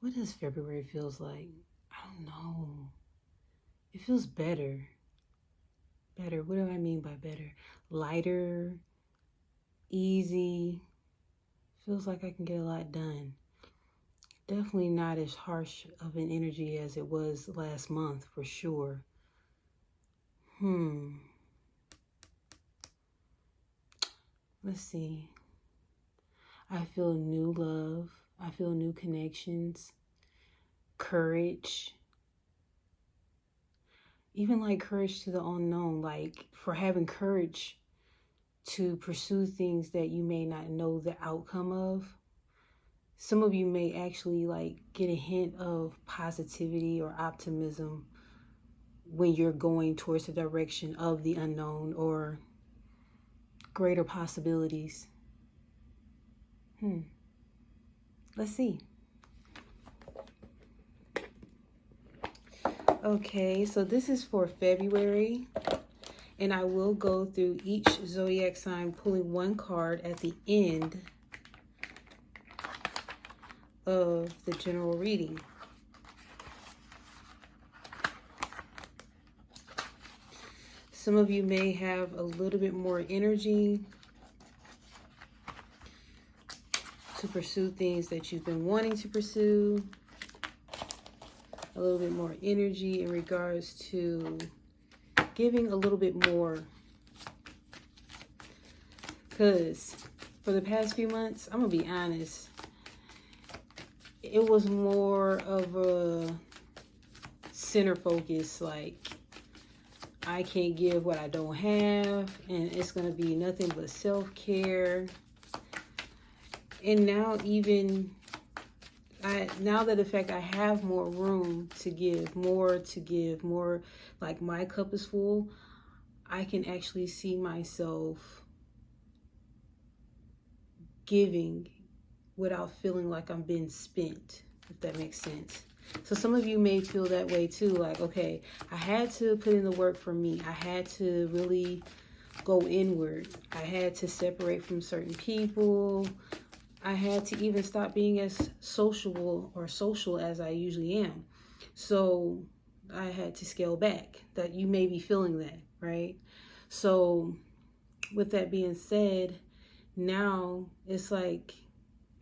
What does February feels like? I don't know. It feels better. Better. What do I mean by better? Lighter, easy. Feels like I can get a lot done. Definitely not as harsh of an energy as it was last month, for sure. Let's see. I feel new love. I feel new connections. Courage. Even like courage to the unknown. Like for having courage to pursue things that you may not know the outcome of. Some of you may actually like get a hint of positivity or optimism when you're going towards the direction of the unknown or greater possibilities. Let's see. Okay, so this is for February, and I will go through each zodiac sign, pulling one card at the end of the general reading. Some of you may have a little bit more energy to pursue things that you've been wanting to pursue. A little bit more energy in regards to giving a little bit more. Because for the past few months, I'm going to be honest, it was more of a center focus, like I can't give what I don't have, and it's going to be nothing but self-care. And now now that the fact I have more room to give, more, like my cup is full, I can actually see myself giving without feeling like I'm being spent, if that makes sense. So some of you may feel that way too, like, okay, I had to put in the work for me. I had to really go inward. I had to separate from certain people. I had to even stop being as social as I usually am. So I had to scale back. That you may be feeling that, right? So with that being said, now it's like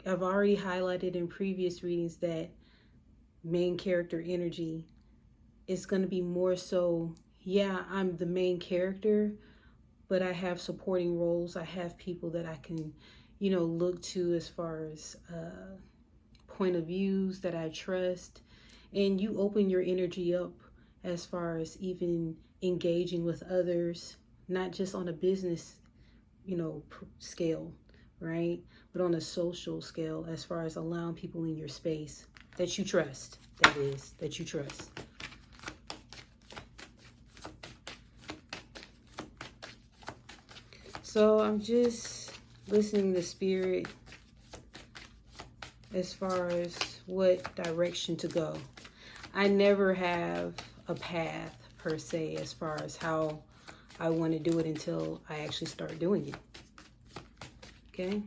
I've already highlighted in previous readings that main character energy is going to be more so, yeah, I'm the main character, but I have supporting roles. I have people that I can look to as far as point of views that I trust. And you open your energy up as far as even engaging with others, not just on a business, scale, right? But on a social scale, as far as allowing people in your space that you trust, that you trust. So I'm just listening to spirit as far as what direction to go. I never have a path per se as far as how I want to do it until I actually start doing it. Okay?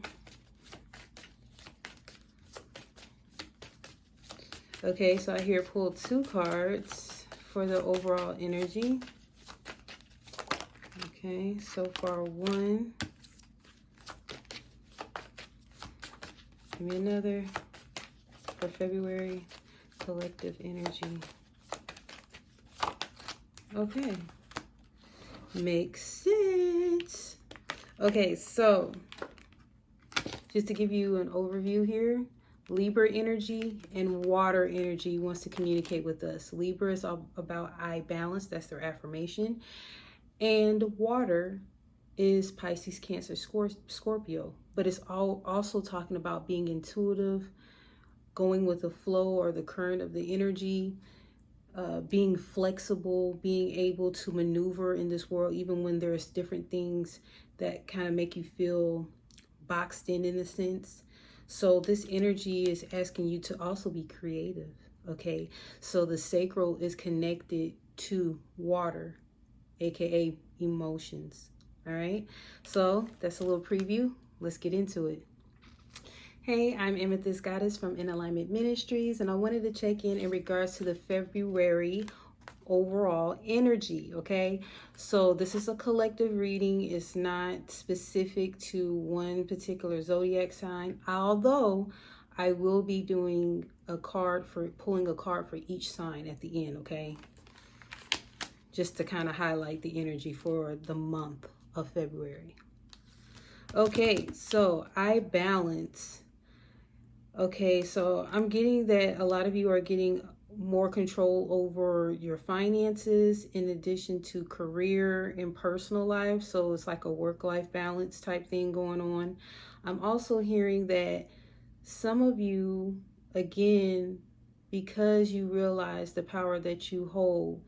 Okay, so I here pulled 2 cards for the overall energy. Okay, so far 1. Give me another for February collective energy. Okay, makes sense. Okay, so just to give you an overview here, Libra energy and water energy wants to communicate with us. Libra is all about eye balance. That's their affirmation. And water is Pisces, Cancer, Scorpio. But it's also talking about being intuitive, going with the flow or the current of the energy, being flexible, being able to maneuver in this world, even when there's different things that kind of make you feel boxed in a sense. So this energy is asking you to also be creative, okay? So the sacral is connected to water, aka emotions, all right? So that's a little preview. Let's get into it. Hey, I'm Amethyst Goddess from InAlignment Ministries, and I wanted to check in regards to the February overall energy, okay? So this is a collective reading. It's not specific to one particular zodiac sign, although I will be doing pulling a card for each sign at the end, okay? Just to kind of highlight the energy for the month of February. Okay, so I balance. Okay, so I'm getting that a lot of you are getting more control over your finances in addition to career and personal life. So it's like a work-life balance type thing going on. I'm also hearing that some of you, again, because you realize the power that you hold,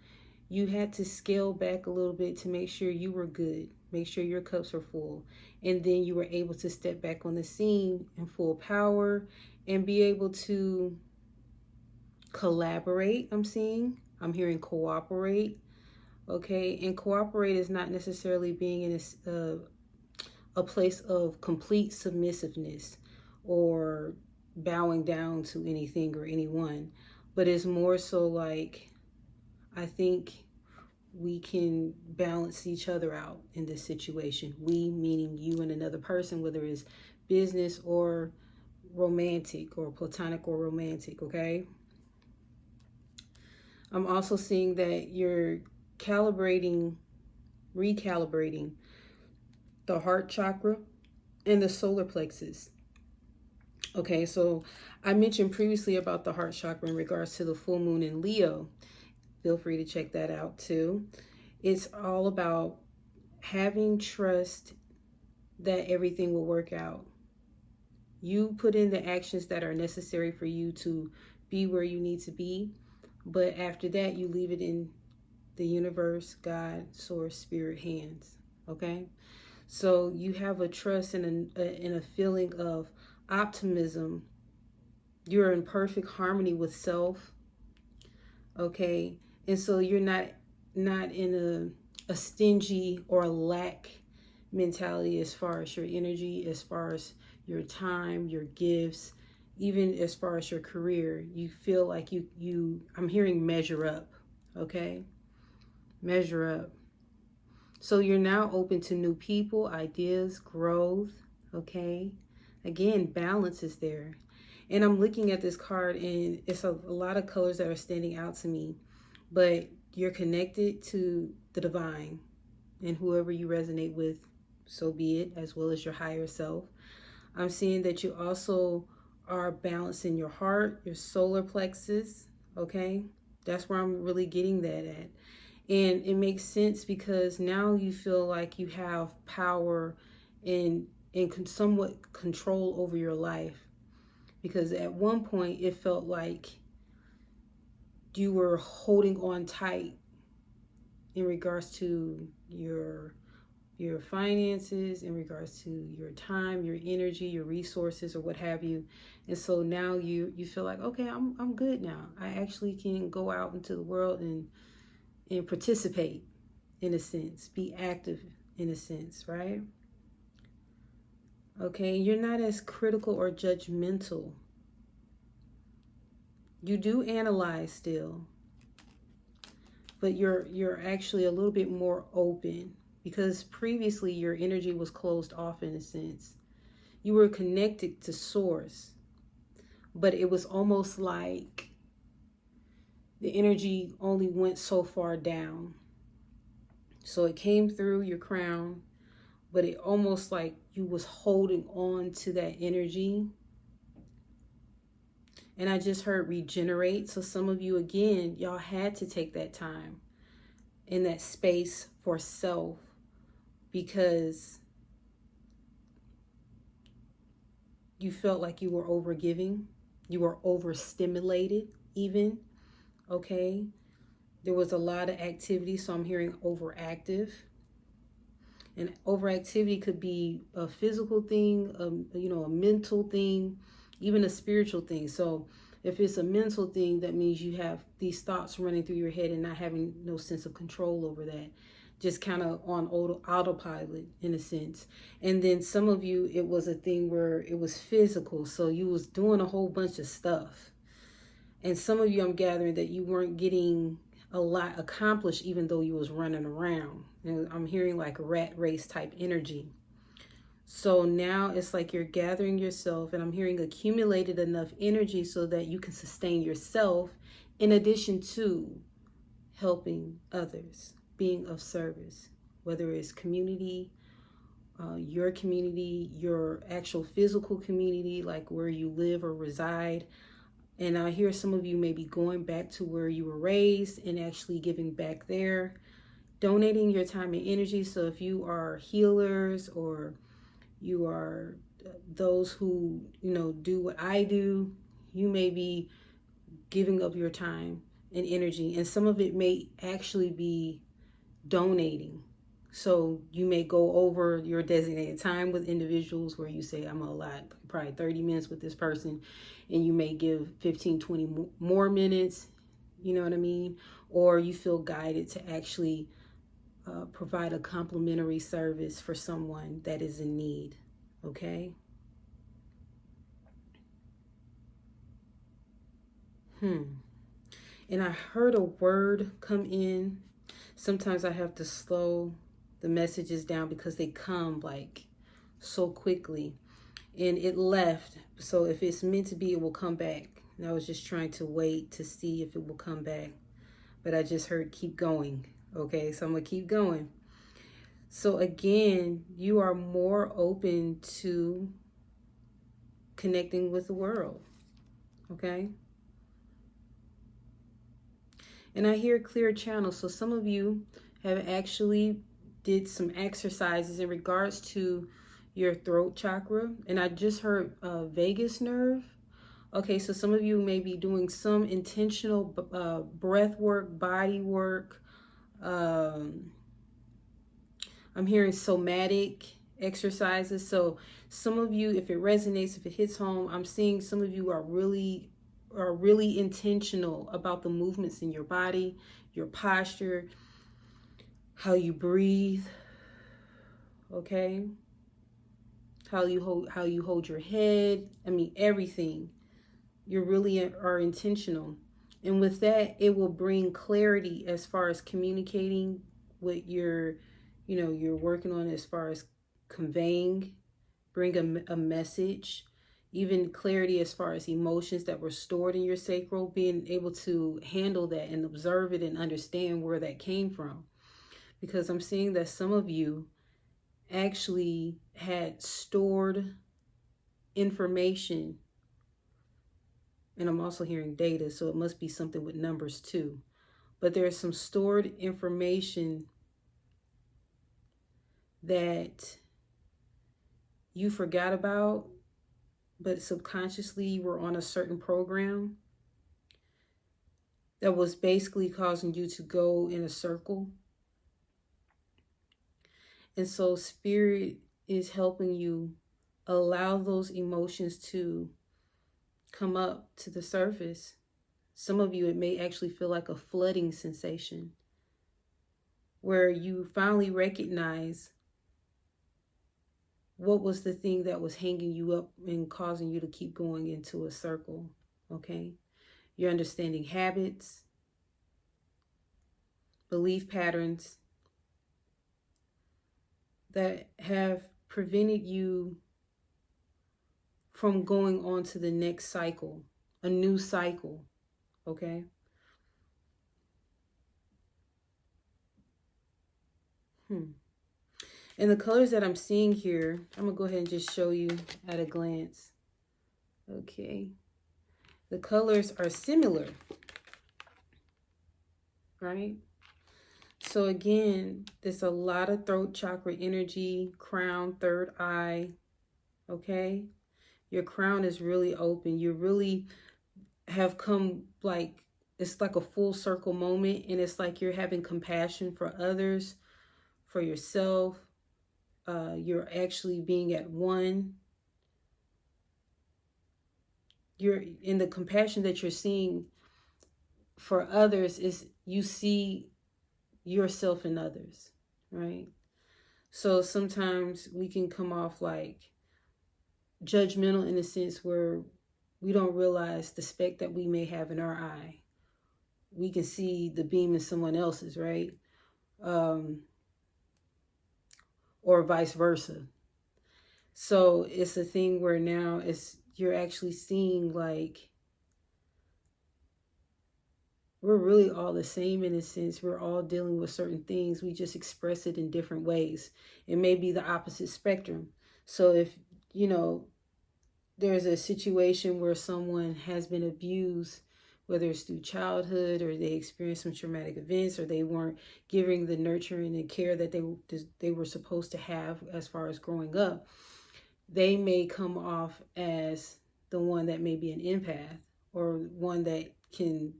you had to scale back a little bit to make sure you were good, make sure your cups were full. And then you were able to step back on the scene in full power and be able to collaborate. I'm hearing cooperate. Okay, and cooperate is not necessarily being in a place of complete submissiveness or bowing down to anything or anyone, but it's more so like, I think we can balance each other out in this situation. We meaning you and another person, whether it's business or romantic or platonic or romantic, okay? I'm also seeing that you're recalibrating the heart chakra and the solar plexus. Okay, so I mentioned previously about the heart chakra in regards to the full moon in Leo. Feel free to check that out too. It's all about having trust that everything will work out. You put in the actions that are necessary for you to be where you need to be. But after that, you leave it in the universe, God, source, spirit hands. Okay? So you have a trust and a feeling of optimism. You're in perfect harmony with self. Okay? And so you're not in a stingy or a lack mentality as far as your energy, as far as your time, your gifts, even as far as your career. You feel like I'm hearing measure up, okay? Measure up. So you're now open to new people, ideas, growth, okay? Again, balance is there. And I'm looking at this card and it's a lot of colors that are standing out to me, but you're connected to the divine and whoever you resonate with, so be it, as well as your higher self. I'm seeing that you also are balancing your heart, your solar plexus, okay? That's where I'm really getting that at. And it makes sense because now you feel like you have power and somewhat control over your life. Because at one point it felt like you were holding on tight in regards to your finances, in regards to your time, your energy, your resources, or what have you. And so now you feel like, okay, I'm good now. I actually can go out into the world and participate in a sense, be active in a sense, right? Okay, you're not as critical or judgmental. You do analyze still, but you're actually a little bit more open. Because previously your energy was closed off in a sense. You were connected to source, but it was almost like the energy only went so far down. So it came through your crown, but it almost like you was holding on to that energy. And I just heard regenerate. So some of you, again, y'all had to take that time in that space for self, because you felt like you were overgiving, you were overstimulated even, okay? There was a lot of activity, so I'm hearing overactive. And overactivity could be a physical thing, a mental thing, even a spiritual thing. So if it's a mental thing, that means you have these thoughts running through your head and not having no sense of control over that. just kind of on autopilot in a sense. And then some of you, it was a thing where it was physical. So you was doing a whole bunch of stuff. And some of you, I'm gathering that you weren't getting a lot accomplished, even though you was running around. And I'm hearing like a rat race type energy. So now it's like you're gathering yourself, and I'm hearing accumulated enough energy so that you can sustain yourself in addition to helping others, being of service, whether it's community, your actual physical community, like where you live or reside. And I hear some of you may be going back to where you were raised and actually giving back there, donating your time and energy. So if you are healers, or you are those who, do what I do, you may be giving up your time and energy. And some of it may actually be donating. So you may go over your designated time with individuals where you say, I'm gonna allot probably 30 minutes with this person, and you may give 15, 20 more minutes, you know what I mean? Or you feel guided to actually provide a complimentary service for someone that is in need, okay? And I heard a word come in. Sometimes I have to slow the messages down because they come like so quickly. And it left. So if it's meant to be, it will come back. And I was just trying to wait to see if it will come back. But I just heard keep going. Okay, so I'm going to keep going. So again, you are more open to connecting with the world. Okay? And I hear clear channels. So some of you have actually did some exercises in regards to your throat chakra. And I just heard vagus nerve. Okay, so some of you may be doing some intentional breath work, body work. I'm hearing somatic exercises. So some of you, if it resonates, if it hits home, I'm seeing some of you are really intentional about the movements in your body, your posture, how you breathe, okay? How you hold your head. I mean, everything. You really are intentional. And with that, it will bring clarity as far as communicating what you're working on, as far as conveying, bring a message, even clarity as far as emotions that were stored in your sacral, being able to handle that and observe it and understand where that came from. Because I'm seeing that some of you actually had stored information, and I'm also hearing data, so it must be something with numbers too. But there's some stored information that you forgot about, but subconsciously you were on a certain program that was basically causing you to go in a circle. And so Spirit is helping you allow those emotions to come up to the surface. Some of you, it may actually feel like a flooding sensation, where you finally recognize what was the thing that was hanging you up and causing you to keep going into a circle, okay? You're understanding habits, belief patterns that have prevented you from going on to the next cycle, a new cycle, okay? And the colors that I'm seeing here, I'm going to go ahead and just show you at a glance. Okay. The colors are similar, right? So again, there's a lot of throat chakra energy, crown, third eye, okay? Your crown is really open. You really have come, like, it's like a full circle moment, and it's like you're having compassion for others, for yourself. You're actually being at one. You're in the compassion that you're seeing for others is you see yourself in others, right? So sometimes we can come off like judgmental in a sense where we don't realize the speck that we may have in our eye. We can see the beam in someone else's, right? Or vice versa. So it's a thing where now you're actually seeing like we're really all the same in a sense. We're all dealing with certain things. We just express it in different ways. It may be the opposite spectrum. So if, there's a situation where someone has been abused, whether it's through childhood or they experienced some traumatic events or they weren't giving the nurturing and care that they were supposed to have as far as growing up, they may come off as the one that may be an empath or one that can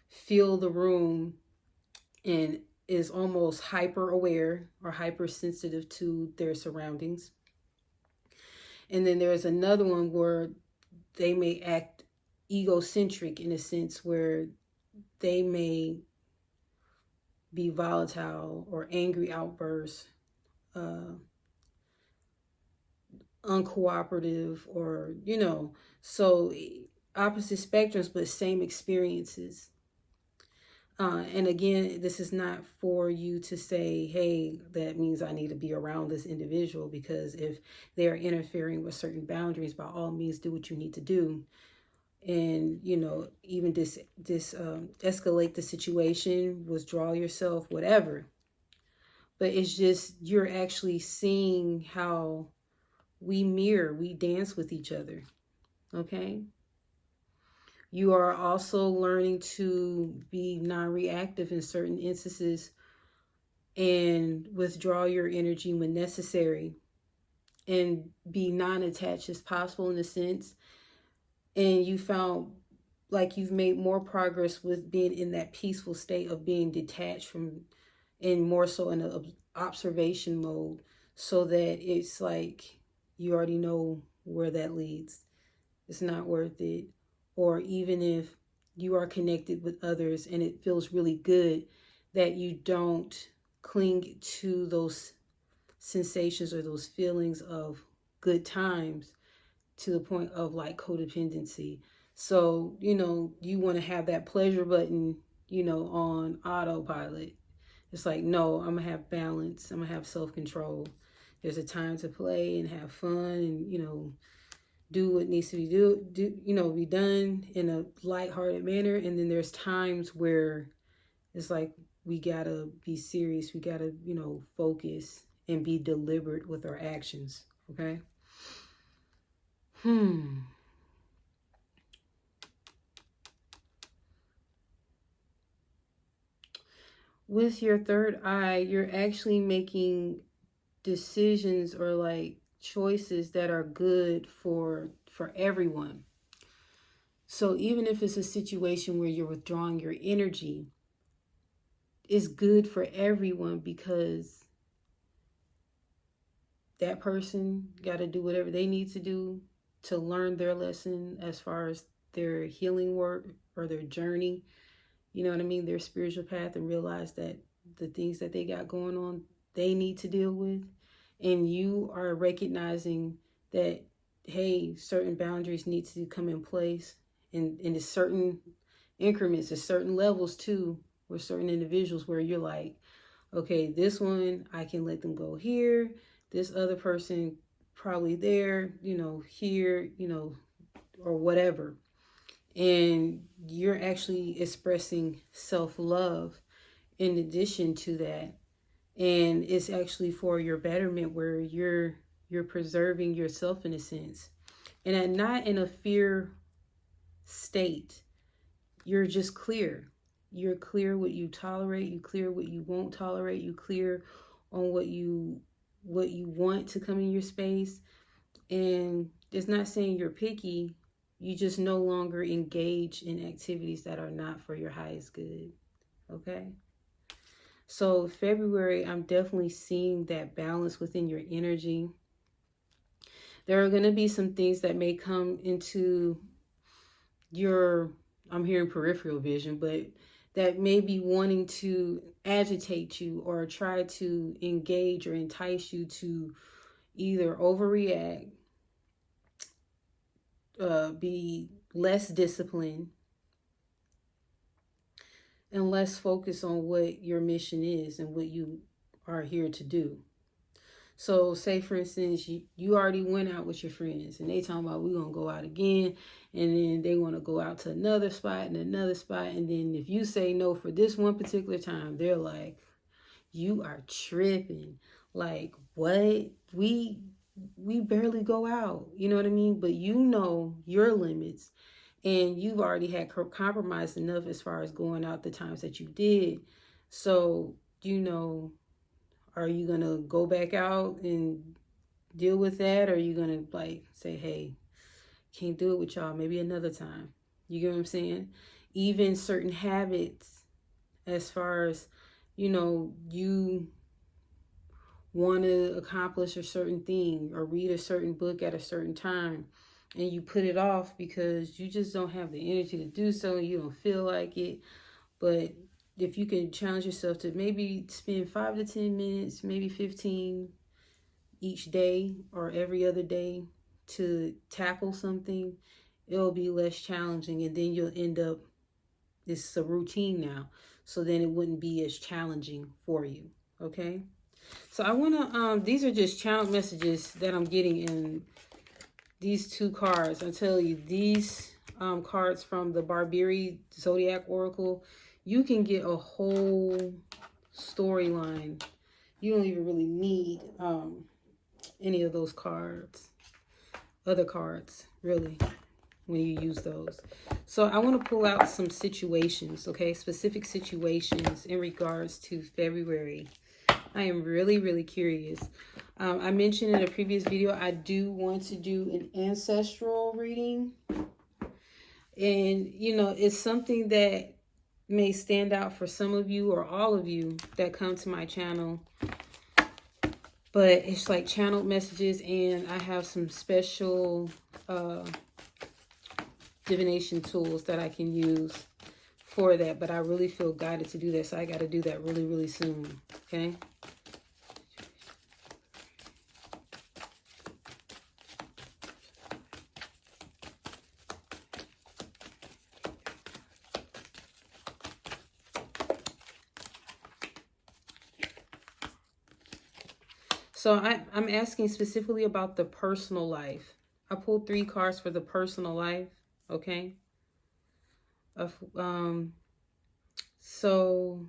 feel the room and is almost hyper aware or hypersensitive to their surroundings. And then there's another one where they may act egocentric in a sense where they may be volatile or angry outbursts, uncooperative, or, so opposite spectrums, but same experiences. And again, this is not for you to say, hey, that means I need to be around this individual, because if they are interfering with certain boundaries, by all means, do what you need to do. And, even escalate the situation, withdraw yourself, whatever. But it's just, you're actually seeing how we dance with each other. Okay? You are also learning to be non-reactive in certain instances and withdraw your energy when necessary and be non-attached as possible in a sense. And you found like you've made more progress with being in that peaceful state of being detached from, and more so in an observation mode, so that it's like you already know where that leads. It's not worth it. Or even if you are connected with others and it feels really good, that you don't cling to those sensations or those feelings of good times to the point of like codependency. So, you want to have that pleasure button, on autopilot. It's like, no, I'm going to have balance. I'm going to have self-control. There's a time to play and have fun and, do what needs to be done in a lighthearted manner. And then there's times where it's like, we gotta be serious. We gotta, focus and be deliberate with our actions. Okay. With your third eye, you're actually making decisions or like choices that are good for everyone. So even if it's a situation where you're withdrawing your energy, it's good for everyone, because that person got to do whatever they need to do to learn their lesson as far as their healing work or their journey, you know what I mean, their spiritual path, and realize that the things that they got going on, they need to deal with. And you are recognizing that, hey, certain boundaries need to come in place, and in certain increments, at certain levels too, with certain individuals, where you're like, okay, this one, I can let them go here. This other person, probably there, here, or whatever. And you're actually expressing self-love in addition to that. And it's actually for your betterment, where you're preserving yourself in a sense. And not in a fear state. You're just clear. You're clear what you tolerate. You clear what you won't tolerate. You clear on what you want to come in your space. And it's not saying you're picky. You just no longer engage in activities that are not for your highest good. Okay? So February, I'm definitely seeing that balance within your energy. There are going to be some things that may come into your, I'm hearing peripheral vision, but that may be wanting to agitate you or try to engage or entice you to either overreact, be less disciplined, and less focused on what your mission is and what you are here to do. So say, for instance, you already went out with your friends and they talking about we're going to go out again. And then they want to go out to another spot and another spot. And then if you say no for this one particular time, they're like, you are tripping. Like, what? We barely go out. You know what I mean? But you know your limits. And you've already had compromised enough as far as going out the times that you did. So, you know, are you going to go back out and deal with that? Or are you going to like say, hey, can't do it with y'all, maybe another time? You get what I'm saying? Even certain habits, as far as, you know, you want to accomplish a certain thing or read a certain book at a certain time, and you put it off because you just don't have the energy to do so and you don't feel like it. But if you can challenge yourself to maybe spend 5 to 10 minutes, maybe 15 each day or every other day to tackle something, it'll be less challenging, and then you'll end up, it's a routine now, so then it wouldn't be as challenging for you. Okay, so I want to these are just channel messages that I'm getting in these two cards. I tell you, these cards from the Barbary Zodiac Oracle, you can get a whole storyline. You don't even really need any of those cards, other cards, really, when you use those. So I want to pull out some situations, okay? Specific situations in regards to February. I am really, really curious. I mentioned in a previous video, I do want to do an ancestral reading. And, you know, it's something that may stand out for some of you or all of you that come to my channel. But it's like channeled messages, and I have some special divination tools that I can use for that. But I really feel guided to do that, so I got to do that really, really soon, okay? So I'm asking specifically about the personal life. I pulled 3 cards for the personal life, okay? So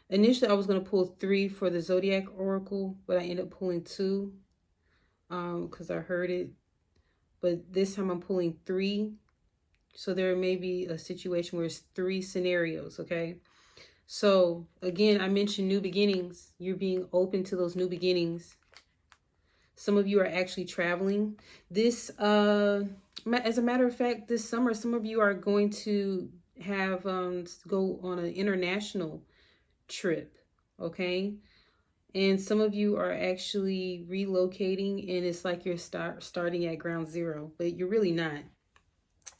initially I was going to pull 3 for the Zodiac Oracle, but I ended up pulling 2 because I heard it. But this time I'm pulling 3. So there may be a situation where it's 3 scenarios, okay? So again, I mentioned new beginnings. You're being open to those new beginnings. Some of you are actually traveling. This, as a matter of fact, this summer, some of you are going to have go on an international trip, okay? And some of you are actually relocating, and it's like you're starting at ground zero, but you're really not.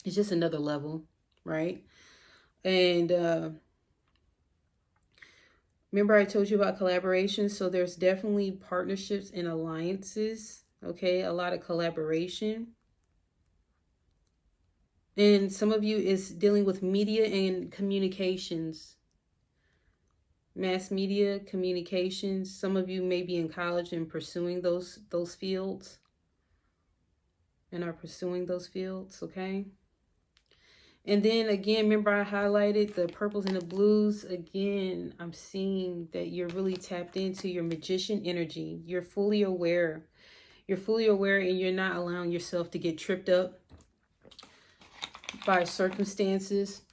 It's just another level, right? And remember I told you about collaboration? So there's definitely partnerships and alliances, okay? A lot of collaboration. And some of you is dealing with media and communications. Mass media, communications. Some of you may be in college and pursuing those fields. And are pursuing those fields, okay? And then again, remember I highlighted the purples and the blues. Again, I'm seeing that you're really tapped into your magician energy. You're fully aware. You're fully aware, and you're not allowing yourself to get tripped up by circumstances.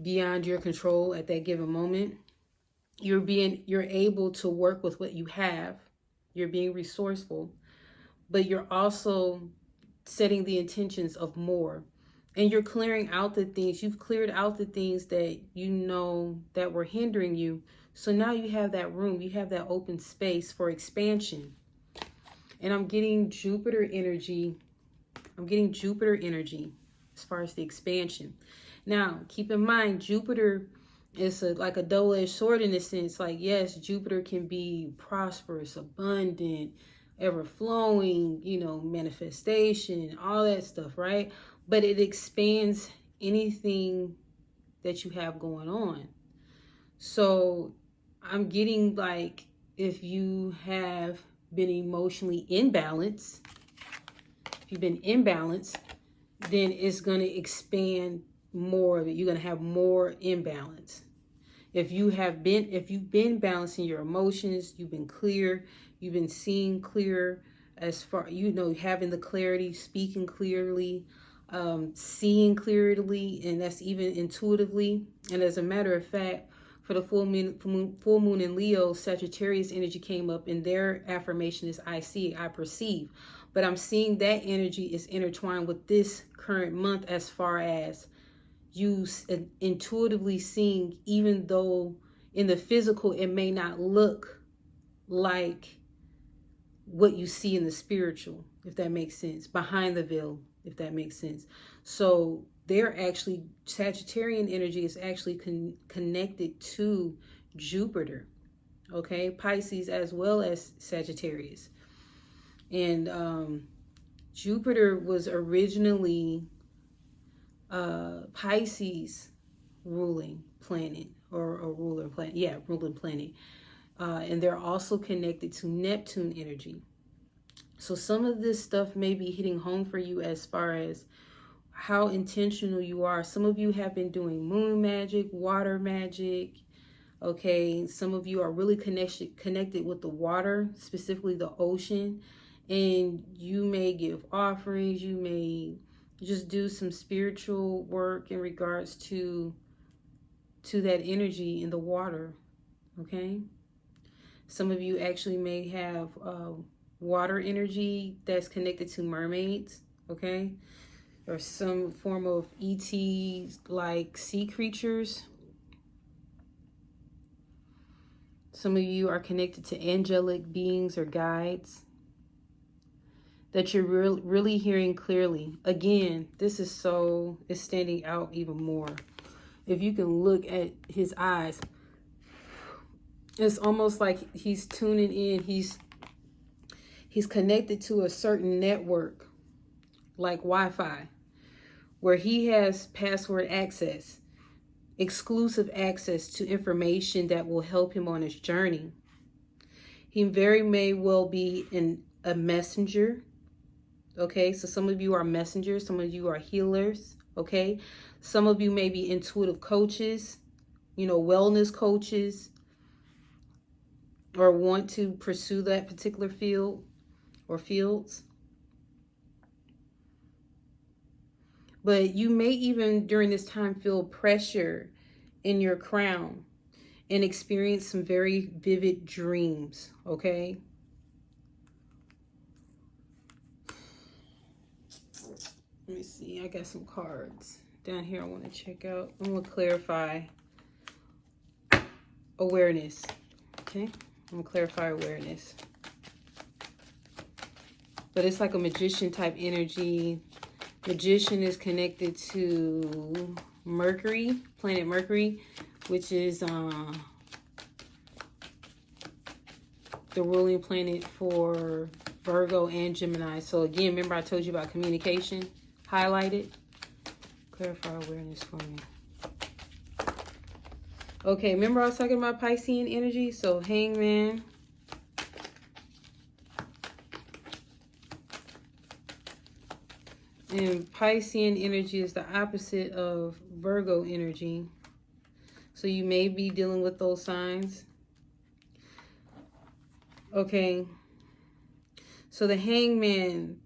Beyond your control at that given moment. You're able to work with what you have. You're being resourceful. But you're also setting the intentions of more. And you're clearing out the things. You've cleared out the things that you know that were hindering you. So now you have that room. You have that open space for expansion. And I'm getting Jupiter energy I'm getting Jupiter energy as far as the expansion. Now, keep in mind, Jupiter is like a double-edged sword in a sense. Like, yes, Jupiter can be prosperous, abundant, ever-flowing, you know, manifestation, all that stuff, right? But it expands anything that you have going on. So I'm getting like, if you have been emotionally imbalanced, if you've been imbalanced, then it's going to expand more of it. You're going to have more imbalance. If you've been balancing your emotions, you've been clear, you've been seeing clear, as far, you know, having the clarity, speaking clearly, seeing clearly, and that's even intuitively. And as a matter of fact, for the full moon in Leo, Sagittarius energy came up, and their affirmation is I see, I perceive. But I'm seeing that energy is intertwined with this current month, as far as you intuitively seeing, even though in the physical it may not look like what you see in the spiritual, if that makes sense, behind the veil, if that makes sense. So they're actually, Sagittarian energy is actually connected to Jupiter, okay, Pisces as well as Sagittarius. And Jupiter was originally Pisces ruling planet, or a ruler planet, yeah, ruling planet. And they're also connected to Neptune energy. So some of this stuff may be hitting home for you as far as how intentional you are. Some of you have been doing moon magic, water magic, okay? Some of you are really connected with the water, specifically the ocean, and you may give offerings, you may just do some spiritual work in regards to that energy in the water, okay? Some of you actually may have water energy that's connected to mermaids, okay? Or some form of ET like sea creatures. Some of you are connected to angelic beings or guides that you're really hearing clearly. Again, this is standing out even more. If you can look at his eyes, it's almost like he's tuning in. He's connected to a certain network, like Wi-Fi, where he has password access, exclusive access to information that will help him on his journey. He very may well be a messenger. Okay, so some of you are messengers, some of you are healers, okay? Some of you may be intuitive coaches, you know, wellness coaches, or want to pursue that particular field or fields. But you may even during this time feel pressure in your crown and experience some very vivid dreams, okay? Let me see, I got some cards down here I want to check out. I'm going to clarify awareness, okay? I'm going to clarify awareness. But it's like a magician type energy. Magician is connected to Mercury, planet Mercury, which is the ruling planet for Virgo and Gemini. So again, remember I told you about communication? Highlighted. Clarify awareness for me. Okay, remember I was talking about Piscean energy? So Hangman. And Piscean energy is the opposite of Virgo energy. So you may be dealing with those signs. Okay. So the Hangman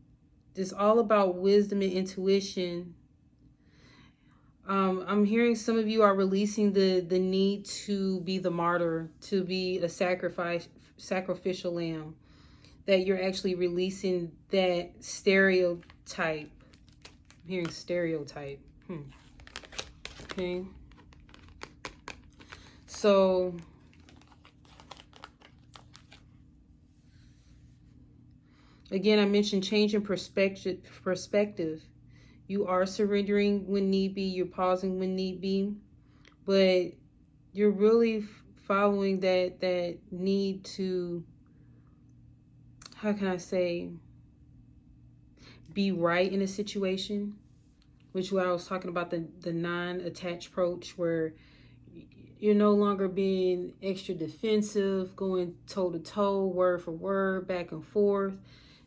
is all about wisdom and intuition. I'm hearing some of you are releasing the need to be the martyr, to be a sacrificial lamb. That you're actually releasing that stereotype. I'm hearing stereotype. Okay. So Again, I mentioned change in perspective. You are surrendering when need be. You're pausing when need be. But you're really following that need to, how can I say, be right in a situation, which I was talking about the non-attached approach, where you're no longer being extra defensive, going toe-to-toe, word for word, back and forth,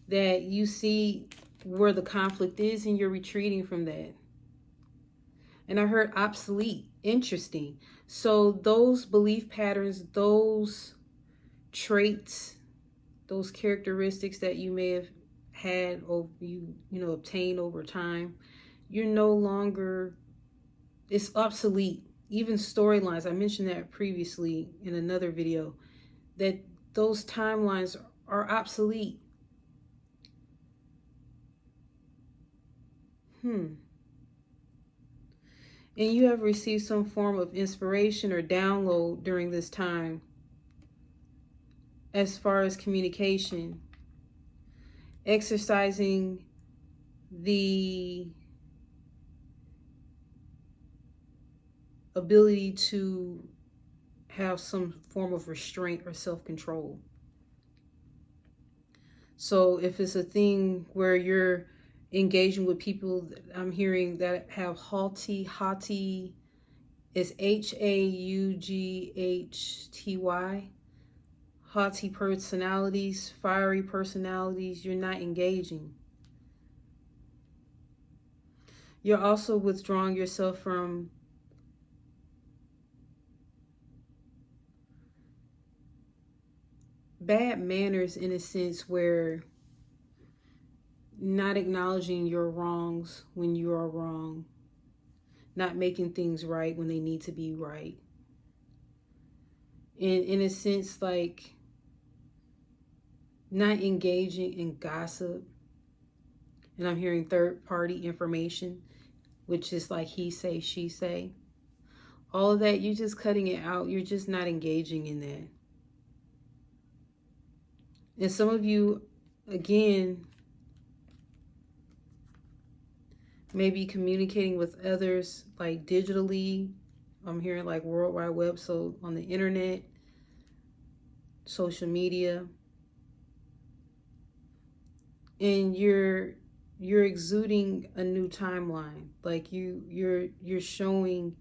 that you see where the conflict is and you're retreating from that. And I heard obsolete. Interesting. So those belief patterns, those traits, those characteristics that you may have had or you obtained over time, you're no longer, it's obsolete. Even storylines, I mentioned that previously in another video, that those timelines are obsolete. And you have received some form of inspiration or download during this time as far as communication, exercising the ability to have some form of restraint or self-control. So if it's a thing where you're engaging with people, I'm hearing that have haughty, it's H-A-U-G-H-T-Y, haughty personalities, fiery personalities, you're not engaging. You're also withdrawing yourself from bad manners, in a sense where not acknowledging your wrongs when you are wrong, not making things right when they need to be right. And in a sense, like not engaging in gossip. And I'm hearing third-party information, which is like he say, she say. All of that, you're just cutting it out. You're just not engaging in that. And some of you, again, maybe communicating with others like digitally. I'm hearing like World Wide Web, so on the internet, social media. And you're exuding a new timeline. Like you're showing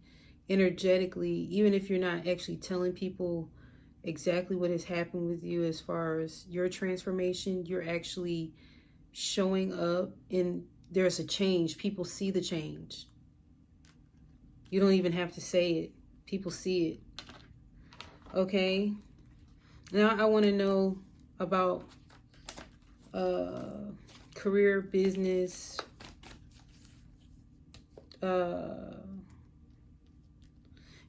energetically, even if you're not actually telling people exactly what has happened with you as far as your transformation, you're actually showing up and there's a change. People see the change. You don't even have to say it. People see it. Okay? Now I want to know about career, business,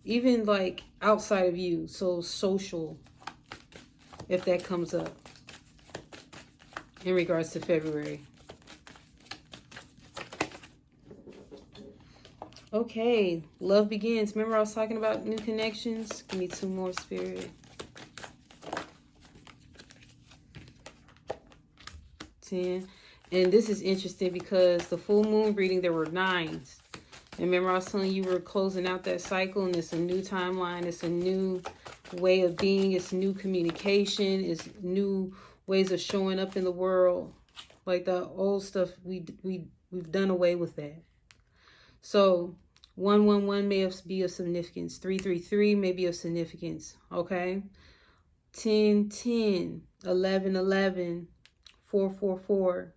even like outside of you. So social, if that comes up in regards to February. Okay, love begins. Remember I was talking about new connections? Give me 2 more, Spirit. 10. And this is interesting because the full moon reading, there were 9s. And remember I was telling you we're closing out that cycle and it's a new timeline. It's a new way of being. It's new communication. It's new ways of showing up in the world. Like the old stuff, we've done away with that. So 111 may be of significance. 333 may be of significance. Okay. 1010, 1111, 444.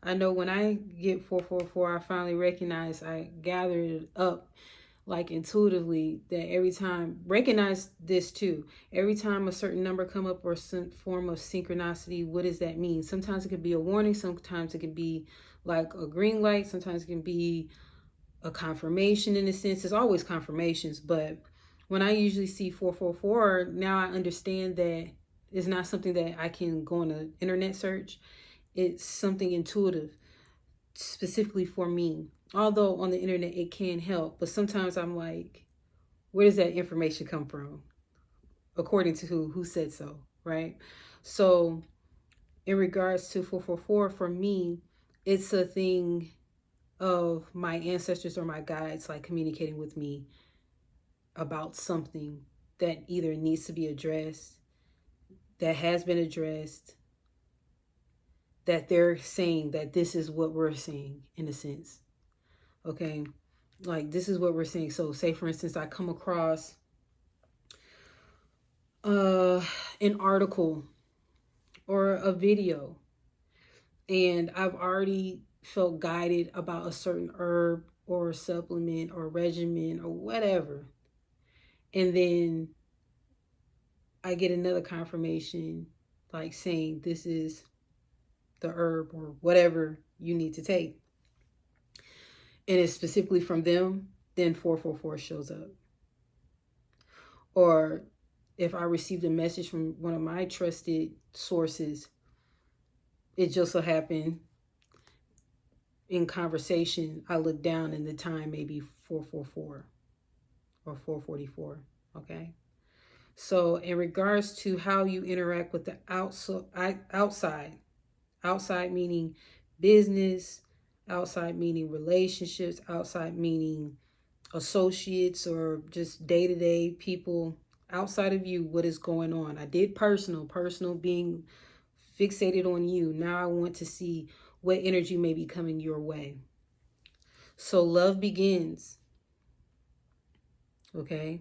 I know when I get 444, I finally recognize, I gathered it up like intuitively, that every time, recognize this too, every time a certain number come up or some form of synchronicity, what does that mean? Sometimes it could be a warning, sometimes it can be like a green light, sometimes it can be a confirmation. In a sense, it's always confirmations, but when I usually see 444, now I understand that it's not something that I can go on an internet search. It's something intuitive, specifically for me. Although on the internet it can help, but sometimes I'm like, where does that information come from? According to who said so, right? So in regards to 444, for me, it's a thing of my ancestors or my guides like communicating with me about something that either needs to be addressed, that has been addressed, that they're saying that this is what we're saying in a sense. Okay, like this is what we're saying. So say for instance, I come across an article or a video, and I've already felt guided about a certain herb or supplement or regimen or whatever, and then I get another confirmation like saying this is the herb or whatever you need to take, and it's specifically from them, then 444 shows up. Or if I received a message from one of my trusted sources, it just so happened in conversation, I look down and the time may be 444 or 444, okay? So in regards to how you interact with the outside meaning business, outside meaning relationships, outside meaning associates or just day-to-day people outside of you, what is going on? I did personal being fixated on you. Now I want to see what energy may be coming your way. So love begins. Okay?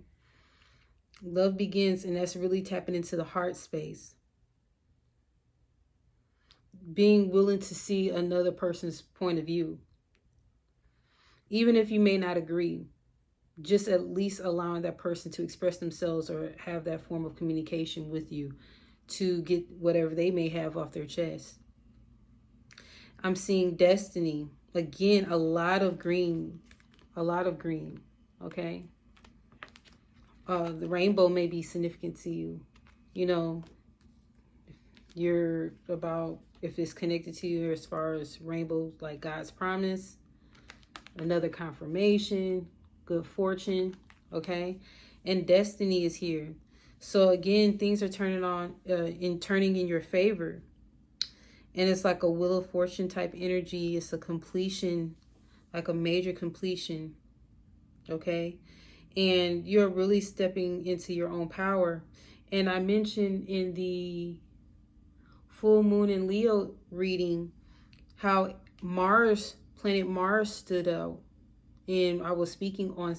Love begins, and that's really tapping into the heart space. Being willing to see another person's point of view. Even if you may not agree, just at least allowing that person to express themselves or have that form of communication with you to get whatever they may have off their chest. I'm seeing destiny. Again, a lot of green, okay? The rainbow may be significant to you. You know, you're about, if it's connected to you as far as rainbow, like God's promise, another confirmation, good fortune, okay? And destiny is here. So again, things are turning in your favor. And it's like a Wheel of Fortune type energy. It's a completion, like a major completion, okay? And you're really stepping into your own power. And I mentioned in the full moon in Leo reading how planet Mars stood out. And I was speaking on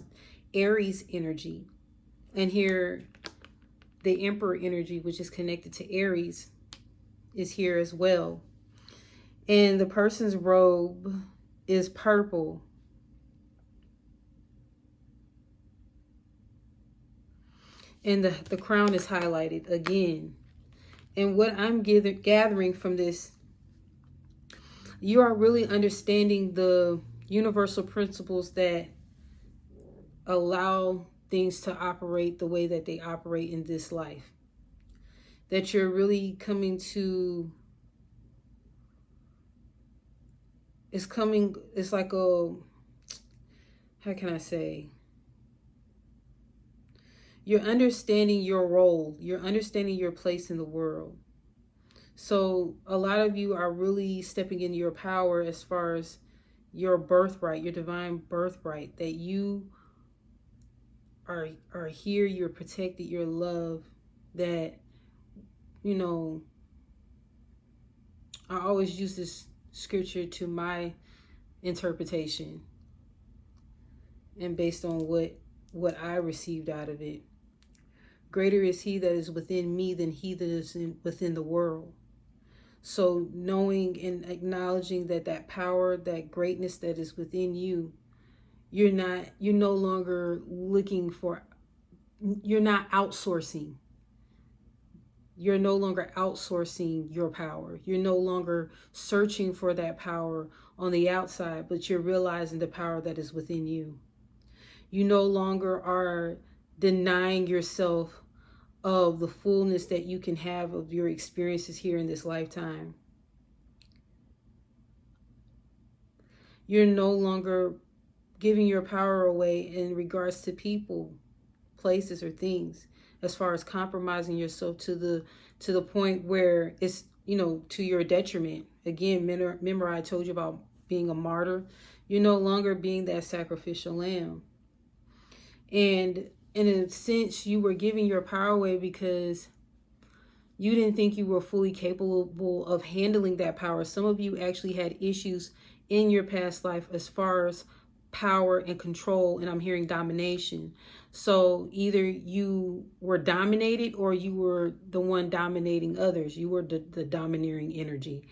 Aries energy. And here, the Emperor energy, which is connected to Aries, is here as well. And the person's robe is purple. And the crown is highlighted again. And what I'm gathering from this, you are really understanding the universal principles that allow things to operate the way that they operate in this life. That you're really coming to, it's like a, how can I say? You're understanding your role. You're understanding your place in the world. So a lot of you are really stepping into your power as far as your birthright, your divine birthright, that you are here, you're protected, you're loved, that, you know, I always use this scripture to my interpretation and based on what I received out of it. Greater is he that is within me than he that is within the world. So knowing and acknowledging that power, that greatness that is within you, you're no longer looking for, you're not outsourcing. You're no longer outsourcing your power. You're no longer searching for that power on the outside, but you're realizing the power that is within you. You no longer are denying yourself of the fullness that you can have of your experiences here in this lifetime. You're no longer giving your power away in regards to people, places, or things, as far as compromising yourself to the point where it's you know, to your detriment. Again, remember I told you about being a martyr. You're no longer being that sacrificial lamb. And in a sense, you were giving your power away because you didn't think you were fully capable of handling that power. Some of you actually had issues in your past life as far as power and control, and I'm hearing domination. So either you were dominated or you were the one dominating others. You were the domineering energy.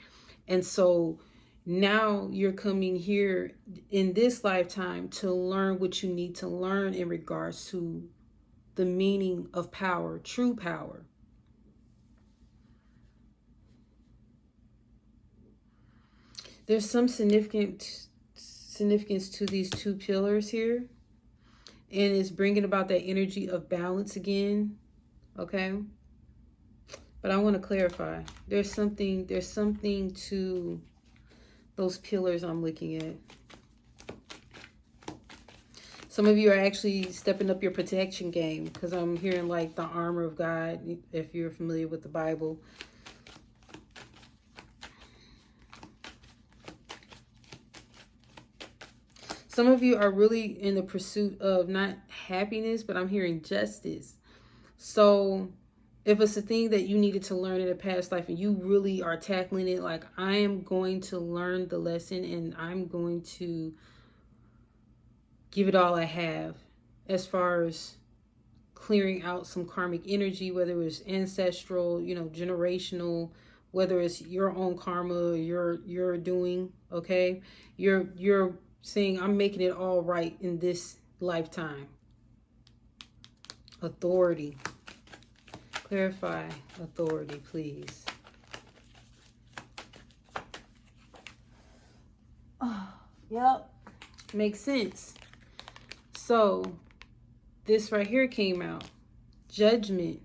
And so now you're coming here in this lifetime to learn what you need to learn in regards to the meaning of power, true power. There's some significance to these two pillars here. And it's bringing about that energy of balance again. Okay. But I want to clarify. There's something to those pillars I'm looking at. Some of you are actually stepping up your protection game, because I'm hearing like the armor of God, if you're familiar with the Bible. Some of you are really in the pursuit of not happiness, but I'm hearing justice. So if it's a thing that you needed to learn in a past life and you really are tackling it, like, I am going to learn the lesson and I'm going to give it all I have as far as clearing out some karmic energy, whether it was ancestral, you know, generational, whether it's your own karma you're doing, okay? You're saying, I'm making it all right in this lifetime. Authority. Clarify authority, please. Oh, yep. Makes sense. So this right here came out. Judgment.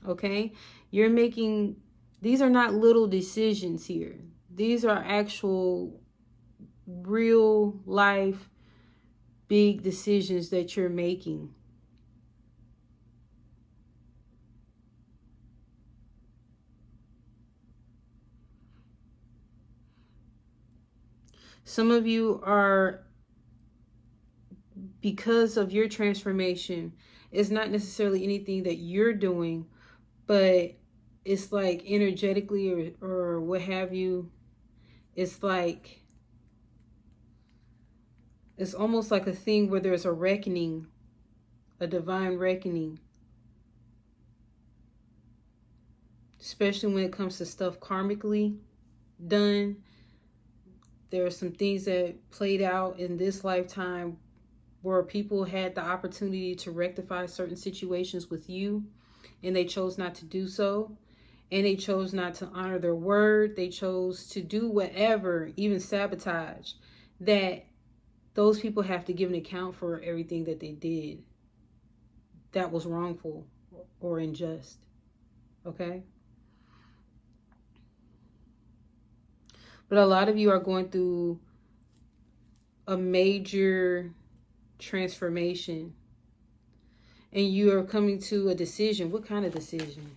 Okay? You're making, these are not little decisions here. These are actual real life big decisions that you're making. Some of you are, because of your transformation, it's not necessarily anything that you're doing, but it's like energetically or what have you. It's like, it's almost like a thing where there's a reckoning, a divine reckoning. Especially when it comes to stuff karmically done. There are some things that played out in this lifetime where people had the opportunity to rectify certain situations with you, and they chose not to do so. And they chose not to honor their word. They chose to do whatever, even sabotage, that those people have to give an account for everything that they did that was wrongful or unjust. Okay? But a lot of you are going through a major transformation. And you are coming to a decision. What kind of decision?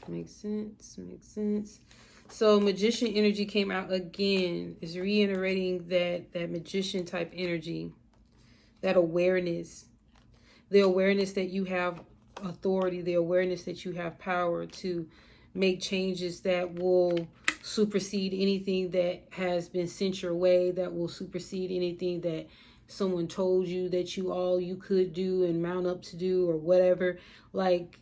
Makes sense. Makes sense. So magician energy came out again. Is reiterating that magician type energy. That awareness. The awareness that you have authority. The awareness that you have power to make changes that will supersede anything that has been sent your way. That will supersede anything that someone told you that you could do and mount up to do or whatever. Like,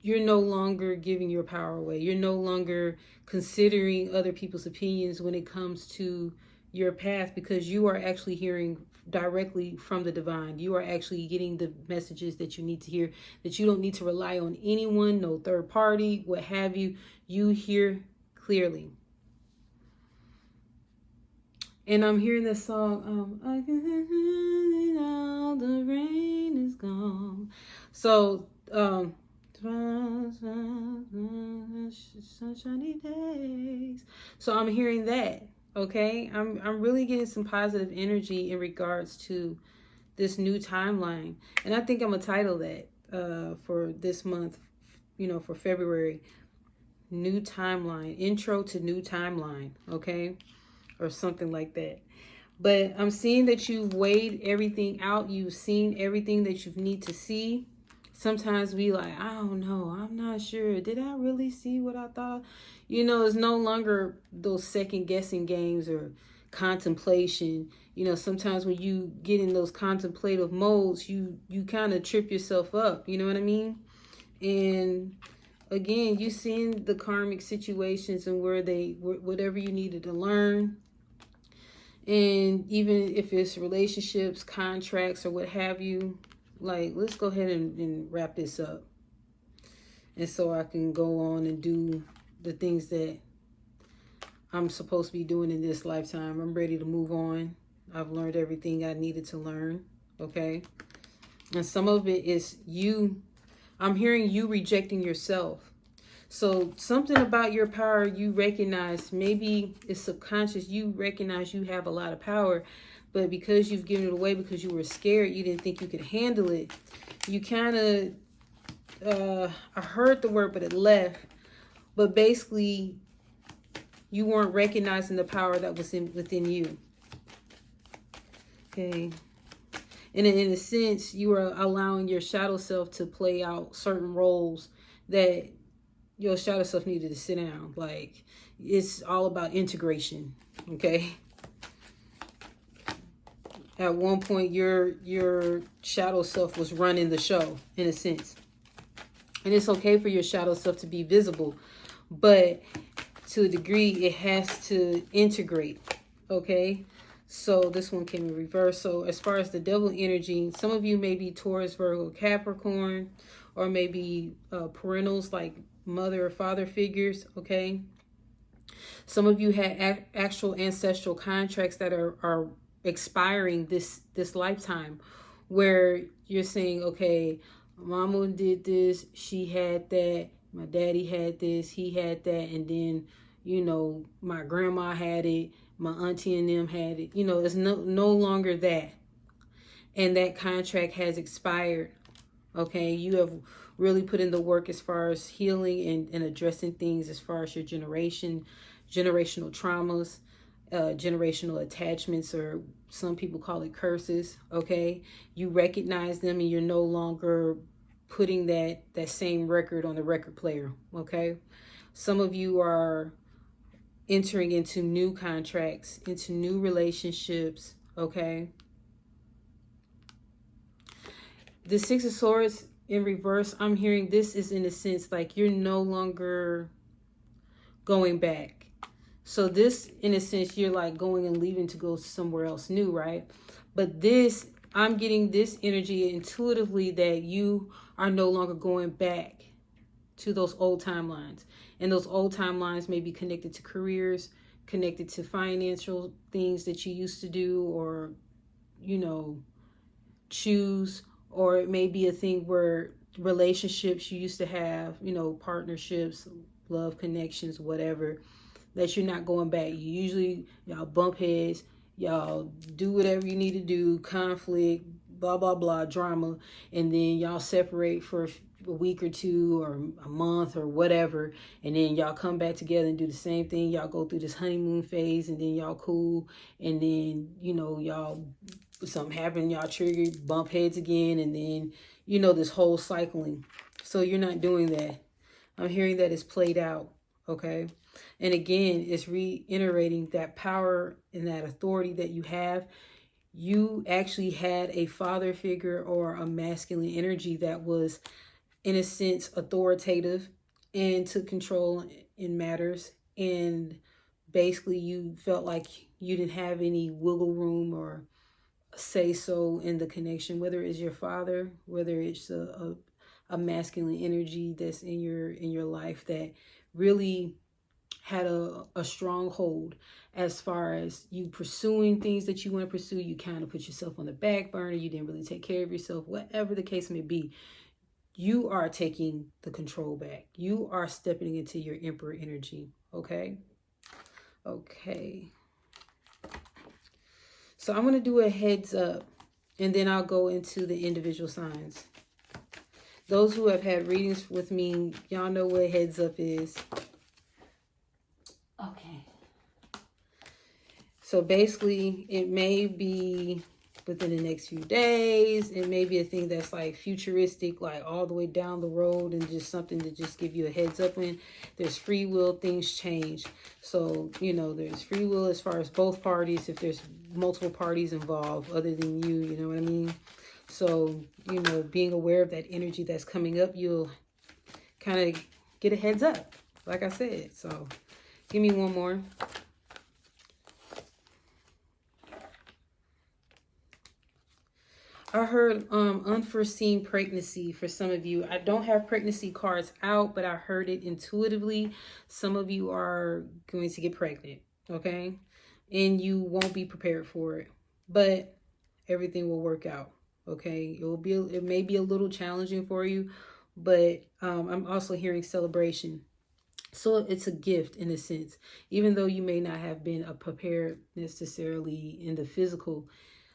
you're no longer giving your power away. You're no longer considering other people's opinions when it comes to your path, because you are actually hearing directly from the divine. You are actually getting the messages that you need to hear, that you don't need to rely on anyone, no third party, what have you. You hear clearly. And I'm hearing this song, I can now the rain is gone. So, sunshiny days. So I'm hearing that, Okay, I'm really getting some positive energy in regards to this new timeline, and I think I'm gonna title that for this month, you know, for February, new timeline, intro to new timeline, okay, or something like that. But I'm seeing that you've weighed everything out. You've seen everything that you need to see. Sometimes we like, I don't know, I'm not sure. Did I really see what I thought? You know, it's no longer those second guessing games or contemplation. You know, sometimes when you get in those contemplative modes, you kind of trip yourself up. You know what I mean? And again, you seeing the karmic situations and where whatever you needed to learn. And even if it's relationships, contracts, or what have you, like, let's go ahead and wrap this up. And so I can go on and do the things that I'm supposed to be doing in this lifetime. I'm ready to move on. I've learned everything I needed to learn, okay? And some of it is you. I'm hearing you rejecting yourself. So something about your power you recognize, maybe it's subconscious, you recognize you have a lot of power, but because you've given it away because you were scared, you didn't think you could handle it, you kind of, I heard the word, but it left. But basically, you weren't recognizing the power that was within you. Okay. And in a sense, you were allowing your shadow self to play out certain roles that your shadow self needed to sit down. Like, it's all about integration, okay? At one point, your shadow self was running the show, in a sense. And it's okay for your shadow self to be visible, but to a degree, it has to integrate, okay? So this one came in reverse. So as far as the devil energy, some of you may be Taurus, Virgo, Capricorn, or maybe parentals like mother or father figures, okay? Some of you had actual ancestral contracts that are expiring this lifetime, where you're saying, okay, mama did this, she had that, my daddy had this, he had that, and then, you know, my grandma had it, my auntie and them had it. You know, it's no longer that. And that contract has expired. Okay, you have really put in the work as far as healing and addressing things as far as your generational traumas, generational attachments, or some people call it curses. Okay, you recognize them and you're no longer putting that same record on the record player. Okay, some of you are entering into new contracts, into new relationships. Okay, the Six of Swords in reverse, I'm hearing this is in a sense like you're no longer going back. So this, in a sense, you're like going and leaving to go somewhere else new, right? But this, I'm getting this energy intuitively that you are no longer going back to those old timelines. And those old timelines may be connected to careers, connected to financial things that you used to do or, you know, choose. Or it may be a thing where relationships you used to have, you know, partnerships, love connections, whatever, that you're not going back. You usually, y'all bump heads, y'all do whatever you need to do, conflict, blah, blah, blah, drama, and then y'all separate for a week or two or a month or whatever, and then y'all come back together and do the same thing. Y'all go through this honeymoon phase, and then y'all cool, and then, you know, y'all, something happened, y'all trigger, bump heads again, and then, you know, this whole cycling. So you're not doing that. I'm hearing that it's played out, okay? And again, it's reiterating that power and that authority that you have. You actually had a father figure or a masculine energy that was, in a sense, authoritative and took control in matters. And basically you felt like you didn't have any wiggle room or say so in the connection, whether it's your father, whether it's a masculine energy that's in your life that really had a strong hold as far as you pursuing things that you want to pursue. You kind of put yourself on the back burner. You didn't really take care of yourself, whatever the case may be. You are taking the control back. You are stepping into your emperor energy. Okay. So I'm going to do a heads up, and then I'll go into the individual signs. Those who have had readings with me, y'all know what heads up is. Okay. So basically, it may be within the next few days. It may be a thing that's like futuristic, like all the way down the road, and just something to just give you a heads up when there's free will, things change. So, you know, there's free will as far as both parties, if there's multiple parties involved other than you know what I mean? So, you know, being aware of that energy that's coming up, you'll kind of get a heads up, like I said. So give me one more. I heard unforeseen pregnancy for some of you. I don't have pregnancy cards out, but I heard it intuitively. Some of you are going to get pregnant, okay? And you won't be prepared for it, but everything will work out, okay? It may be a little challenging for you, but I'm also hearing celebration. So it's a gift in a sense, even though you may not have been prepared necessarily in the physical.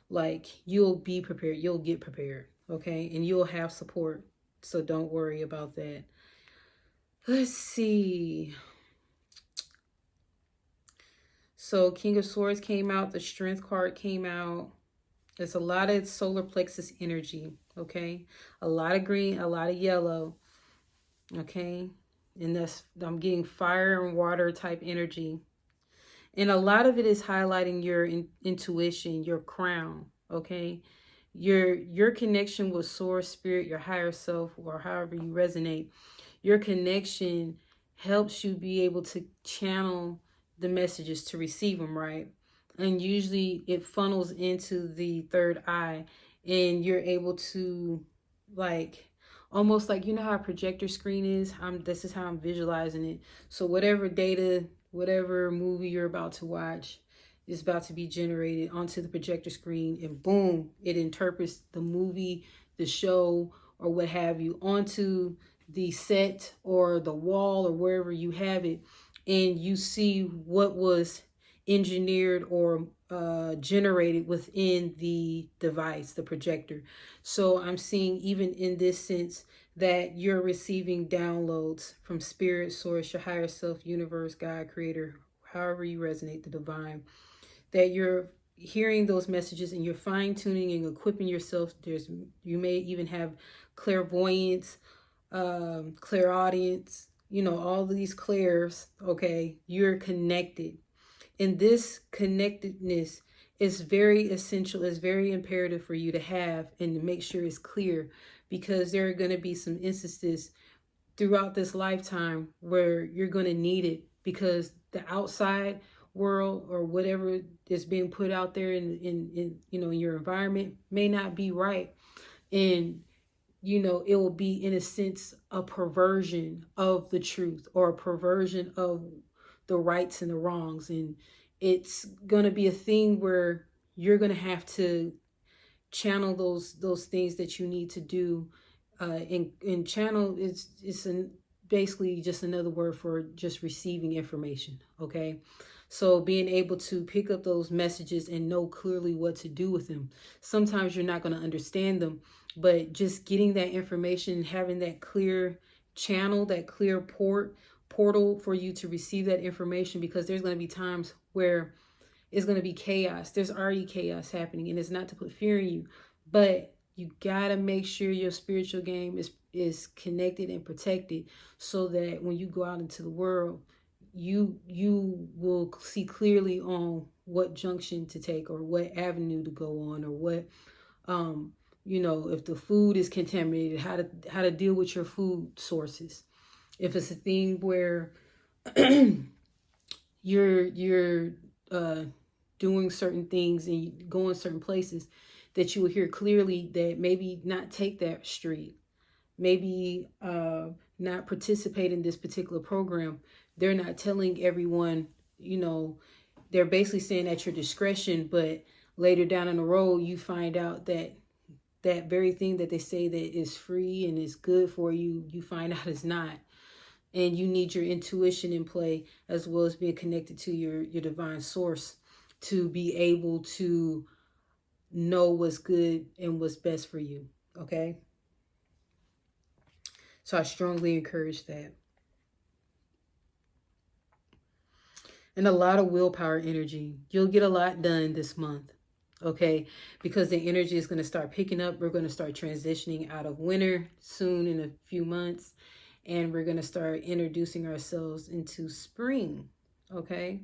Like, you'll be prepared, you'll get prepared, okay? And you'll have support, so don't worry about that. Let's see. So King of Swords came out, the Strength card came out. There's a lot of solar plexus energy, okay? A lot of green, a lot of yellow, okay? And I'm getting fire and water type energy. And a lot of it is highlighting your intuition, your crown, okay? Your connection with source, spirit, your higher self, or however you resonate. Your connection helps you be able to channel the messages, to receive them, right? And usually it funnels into the third eye, and you're able to, like, almost like, you know how a projector screen is? This is how I'm visualizing it. So whatever data, whatever movie you're about to watch is about to be generated onto the projector screen, and boom, it interprets the movie, the show, or what have you onto the set or the wall or wherever you have it, and you see what was engineered or generated within the device, the projector. So I'm seeing, even in this sense, that you're receiving downloads from spirit, source, your higher self, universe, God, creator, however you resonate, the divine, that you're hearing those messages and you're fine-tuning and equipping yourself. You may even have clairvoyance, clairaudience, you know, all these clairs, okay? You're connected. And this connectedness is very essential, is very imperative for you to have and to make sure it's clear, because there are going to be some instances throughout this lifetime where you're going to need it, because the outside world or whatever is being put out there in you know, in your environment may not be right. And you know, it will be, in a sense, a perversion of the truth, or a perversion of the rights and the wrongs. And it's going to be a thing where you're going to have to channel those things that you need to do. And channel is basically just another word for just receiving information, okay? So being able to pick up those messages and know clearly what to do with them. Sometimes you're not going to understand them, but just getting that information and having that clear channel, that clear portal for you to receive that information, because there's going to be times where it's going to be chaos. There's already chaos happening, and it's not to put fear in you, but you got to make sure your spiritual game is connected and protected, so that when you go out into the world, you will see clearly on what junction to take, or what avenue to go on, or what you know, if the food is contaminated, how to deal with your food sources. If it's a thing where you're doing certain things and going certain places, that you will hear clearly that maybe not take that street, maybe not participate in this particular program. They're not telling everyone, you know, they're basically saying at your discretion, but later down in the road, you find out that that very thing that they say that is free and is good for you, you find out it's not. And you need your intuition in play, as well as being connected to your divine source, to be able to know what's good and what's best for you, okay? So I strongly encourage that. And a lot of willpower energy. You'll get a lot done this month, okay? Because the energy is going to start picking up. We're going to start transitioning out of winter soon in a few months. And we're going to start introducing ourselves into spring, okay?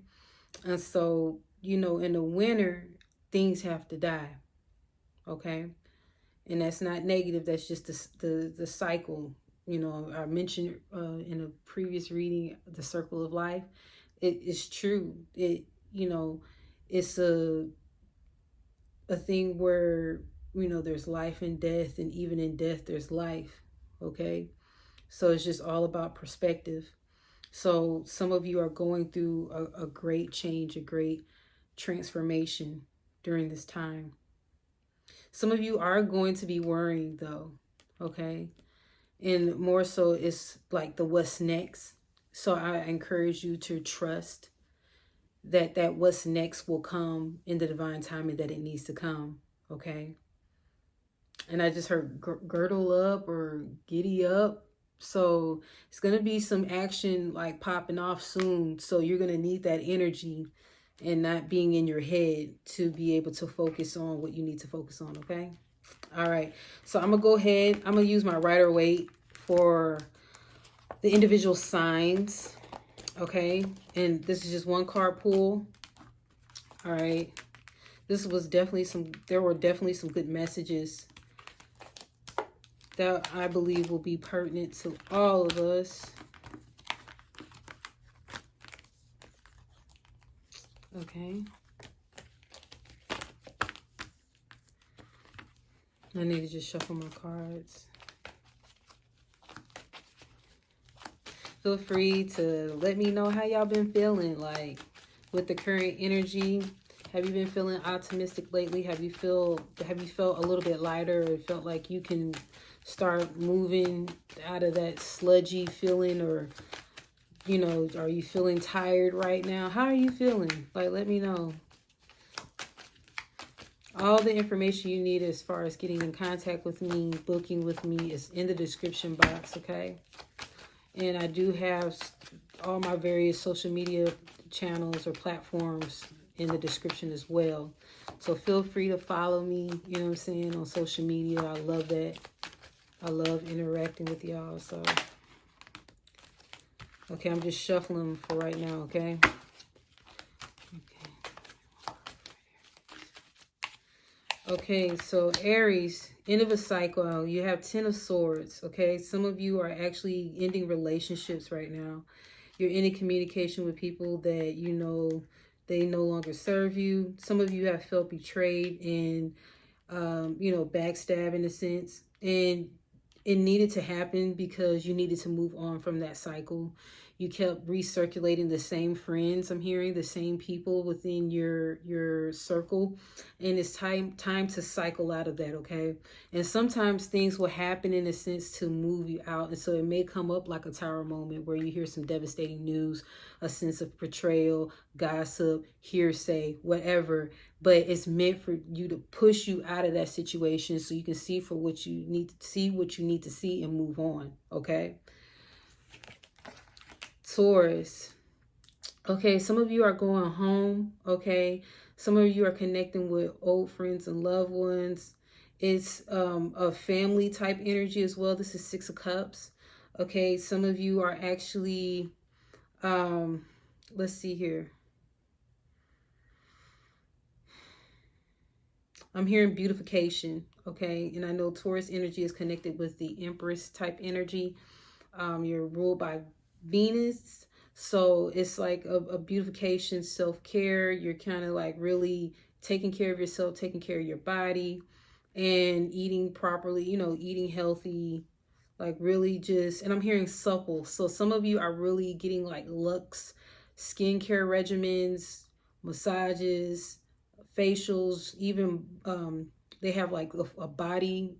And so, you know, in the winter, things have to die, okay? And that's not negative. That's just the cycle. You know, I mentioned in a previous reading, the circle of life. It is true. It, you know, it's a thing where, you know, there's life and death, and even in death there's life, okay? So it's just all about perspective. So some of you are going through a great change, a great transformation during this time. Some of you are going to be worrying though, okay? And more so it's like the what's next. So I encourage you to trust that what's next will come in the divine timing that it needs to come, okay? And I just heard girdle up or giddy up. So it's going to be some action like popping off soon. So you're going to need that energy and not being in your head to be able to focus on what you need to focus on, okay? All right. So I'm going to go ahead. I'm going to use my Rider-Waite for the individual signs, okay? And this is just one card pull. All right. This was definitely there were definitely some good messages that I believe will be pertinent to all of us. Okay. I need to just shuffle my cards. Feel free to let me know how y'all been feeling, like with the current energy. Have you been feeling optimistic lately? Have you felt a little bit lighter, or felt like you can start moving out of that sludgy feeling? Or, you know, are you feeling tired right now? How are you feeling? Like, let me know. All the information you need as far as getting in contact with me, booking with me, is in the description box, okay? And I do have all my various social media channels or platforms in the description as well. So feel free to follow me, you know what I'm saying, on social media. I love that. I love interacting with y'all. So, okay, I'm just shuffling for right now, okay? Okay, so Aries, end of a cycle. You have 10 of Swords, okay? Some of you are actually ending relationships right now. You're in communication with people that you know they no longer serve you. Some of you have felt betrayed and, you know, backstab in a sense. And it needed to happen because you needed to move on from that cycle. You kept recirculating the same friends. I'm hearing the same people within your circle, and it's time to cycle out of that, okay? And sometimes things will happen in a sense to move you out, and so it may come up like a tower moment where you hear some devastating news, a sense of betrayal, gossip, hearsay, whatever. But it's meant for you to push you out of that situation so you can see for what you need to see, and move on, okay? Taurus. Okay, some of you are going home, okay? Some of you are connecting with old friends and loved ones. It's a family type energy as well. This is 6 of Cups. Okay, some of you are actually, let's see here. I'm hearing beautification, okay? And I know Taurus energy is connected with the Empress type energy. You're ruled by Venus. So it's like a beautification, self-care. You're kind of like really taking care of yourself, taking care of your body, and eating properly, you know, eating healthy, like really just, and I'm hearing supple. So some of you are really getting like luxe skincare regimens, massages, facials, even they have like a body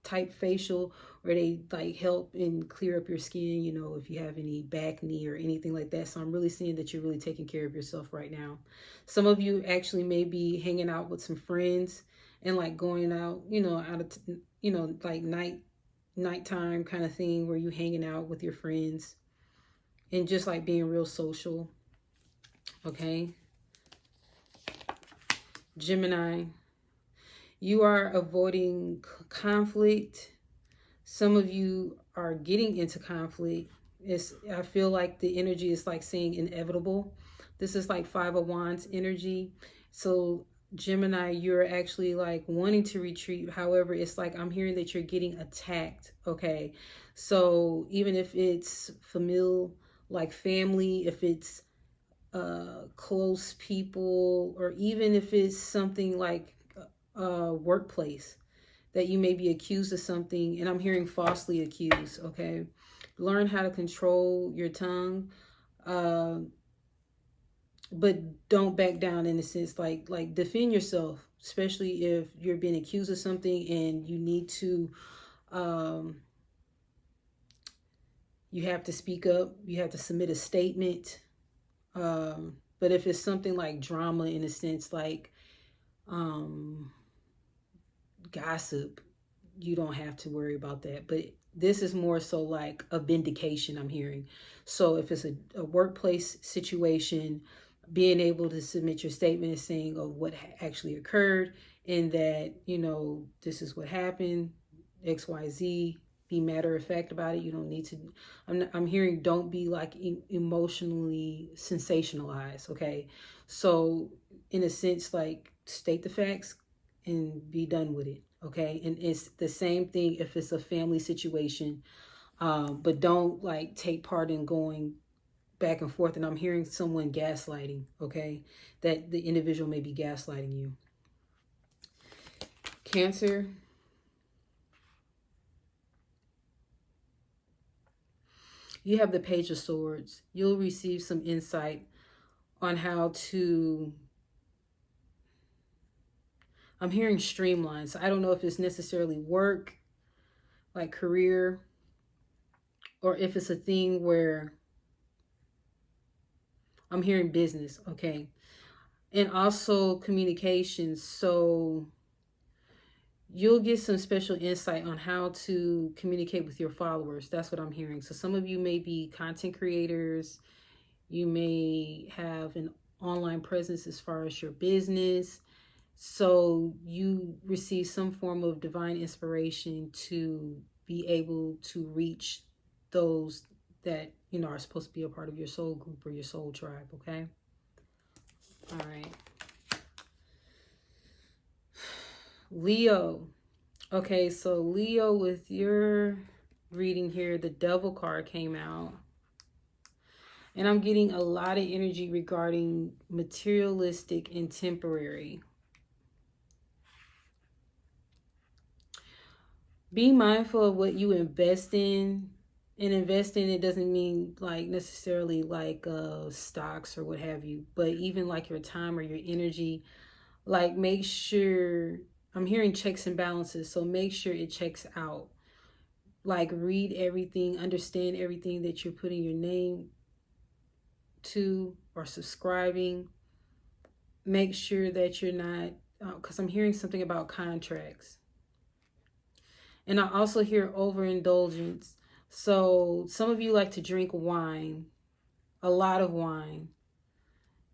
type facial where they like help and clear up your skin, you know, if you have any acne or anything like that. So I'm really seeing that you're really taking care of yourself right now. Some of you actually may be hanging out with some friends and like going out, out of, like nighttime kind of thing where you hanging out with your friends and just like being real social. Okay. Gemini, you are avoiding conflict. Some of you are getting into conflict. I feel like the energy is like saying inevitable. This is like Five of Wands energy. So Gemini, you're actually like wanting to retreat. However, it's like I'm hearing that you're getting attacked. Okay. So even if it's familial, like family, if it's close people, or even if it's something like workplace, that you may be accused of something, and I'm hearing falsely accused. Okay. Learn how to control your tongue, but don't back down, in a sense, like defend yourself, especially if you're being accused of something and you need to you have to speak up, you have to submit a statement. But if it's something like drama, in a sense, like gossip, you don't have to worry about that. But this is more so like a vindication, I'm hearing. So if it's a workplace situation, being able to submit your statement and saying of what actually occurred, and that, this is what happened, XYZ, be matter of fact about it. You don't need to, I'm hearing don't be like emotionally sensationalized. Okay. So in a sense, like state the facts and be done with it. Okay. And it's the same thing if it's a family situation, but don't like take part in going back and forth. And I'm hearing someone gaslighting. Okay. That the individual may be gaslighting you. Cancer, you have the Page of Swords. You'll receive some insight on how to, I'm hearing streamline. So I don't know if it's necessarily work, like career, or if it's a thing where I'm hearing business. Okay. And also communications. So you'll get some special insight on how to communicate with your followers. That's what I'm hearing. So some of you may be content creators. You may have an online presence as far as your business. So you receive some form of divine inspiration to be able to reach those that, are supposed to be a part of your soul group or your soul tribe. Okay. All right. Leo. Okay, so Leo, with your reading here, the Devil card came out. And I'm getting a lot of energy regarding materialistic and temporary. Be mindful of what you invest in. And invest in, it doesn't mean like necessarily like stocks or what have you, but even like your time or your energy. Like make sure, I'm hearing checks and balances, so make sure it checks out. Like read everything, understand everything that you're putting your name to or subscribing. Make sure that you're not, because I'm hearing something about contracts. And I also hear overindulgence. So some of you like to drink wine, a lot of wine.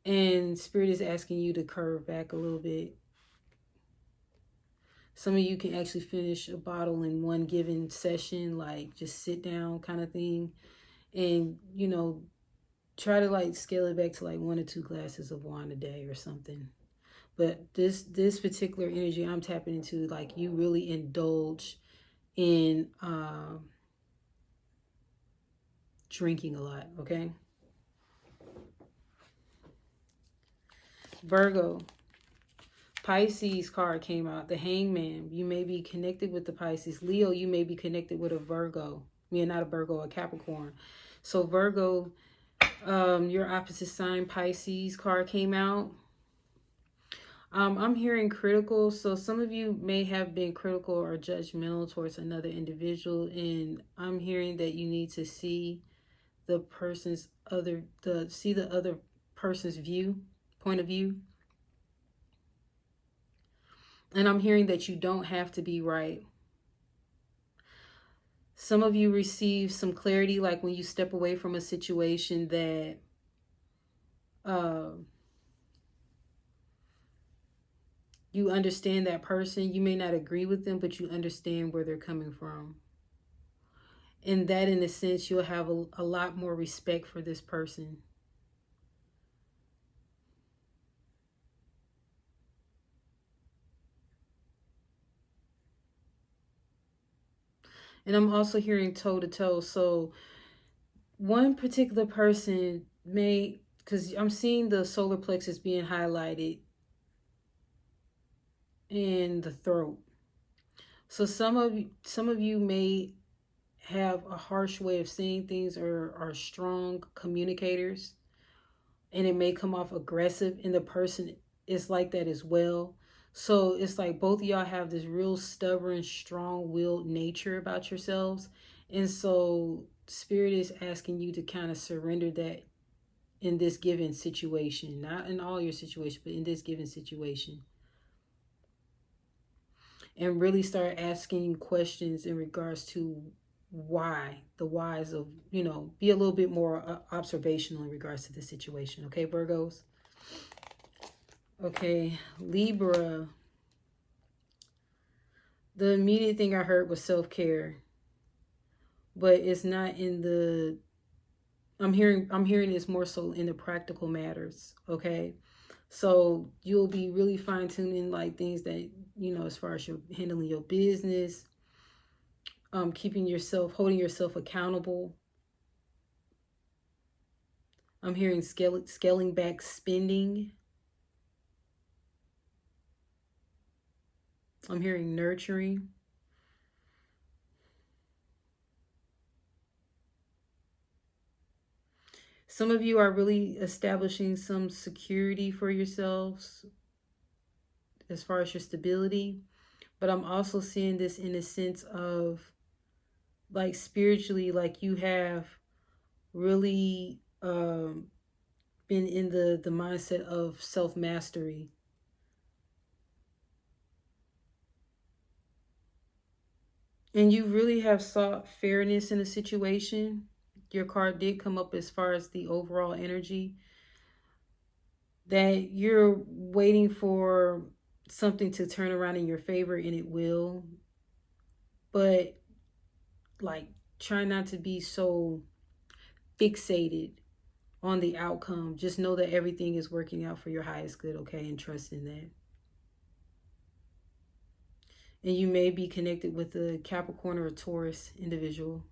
And Spirit is asking you to curve back a little bit. Some of you can actually finish a bottle in one given session, like just sit down kind of thing. And, try to like scale it back to like 1 or 2 glasses of wine a day or something. But this particular energy I'm tapping into, like you really indulge in drinking a lot. Okay. Virgo. Pisces card came out, the Hangman. You may be connected with the Pisces. Leo, you may be connected with a Virgo. Not a Virgo, a Capricorn. So Virgo, your opposite sign, Pisces card came out. I'm hearing critical. So some of you may have been critical or judgmental towards another individual. And I'm hearing that you need to see the other person's point of view. And I'm hearing that you don't have to be right. Some of you receive some clarity, like when you step away from a situation that you understand that person. You may not agree with them, but you understand where they're coming from. And that, in a sense, you'll have a lot more respect for this person. And I'm also hearing toe to toe. So one particular person may, because I'm seeing the solar plexus being highlighted in the throat. So some of you may have a harsh way of seeing things, or are strong communicators, and it may come off aggressive, and the person is like that as well. So it's like both of y'all have this real stubborn, strong-willed nature about yourselves. And so Spirit is asking you to kind of surrender that in this given situation. Not in all your situations, but in this given situation. And really start asking questions in regards to why, the whys of, be a little bit more observational in regards to the situation. Okay, Virgos? Okay, Libra. The immediate thing I heard was self-care, but it's not in the, I'm hearing this more so in the practical matters. Okay, so you'll be really fine-tuning like things that, as far as you're handling your business, holding yourself accountable. I'm hearing scaling back spending. I'm hearing nurturing. Some of you are really establishing some security for yourselves as far as your stability. But I'm also seeing this in a sense of, like, spiritually, like you have really been in the mindset of self-mastery. And you really have sought fairness in a situation. Your card did come up as far as the overall energy. That you're waiting for something to turn around in your favor, and it will. But, like, try not to be so fixated on the outcome. Just know that everything is working out for your highest good, okay? And trust in that. And you may be connected with a Capricorn or a Taurus individual.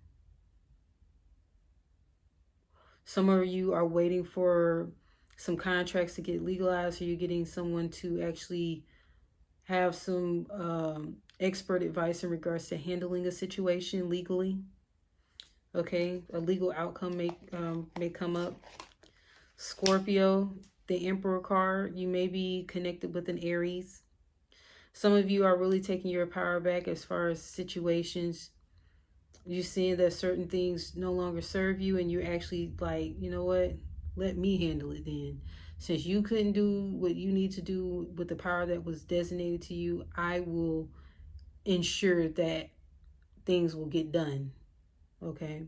Some of you are waiting for some contracts to get legalized, or you're getting someone to actually have some expert advice in regards to handling a situation legally. Okay, a legal outcome may come up. Scorpio, the Emperor card, you may be connected with an Aries. Some of you are really taking your power back as far as situations. You're seeing that certain things no longer serve you, and you're actually like, you know what? Let me handle it then. Since you couldn't do what you need to do with the power that was designated to you, I will ensure that things will get done. Okay?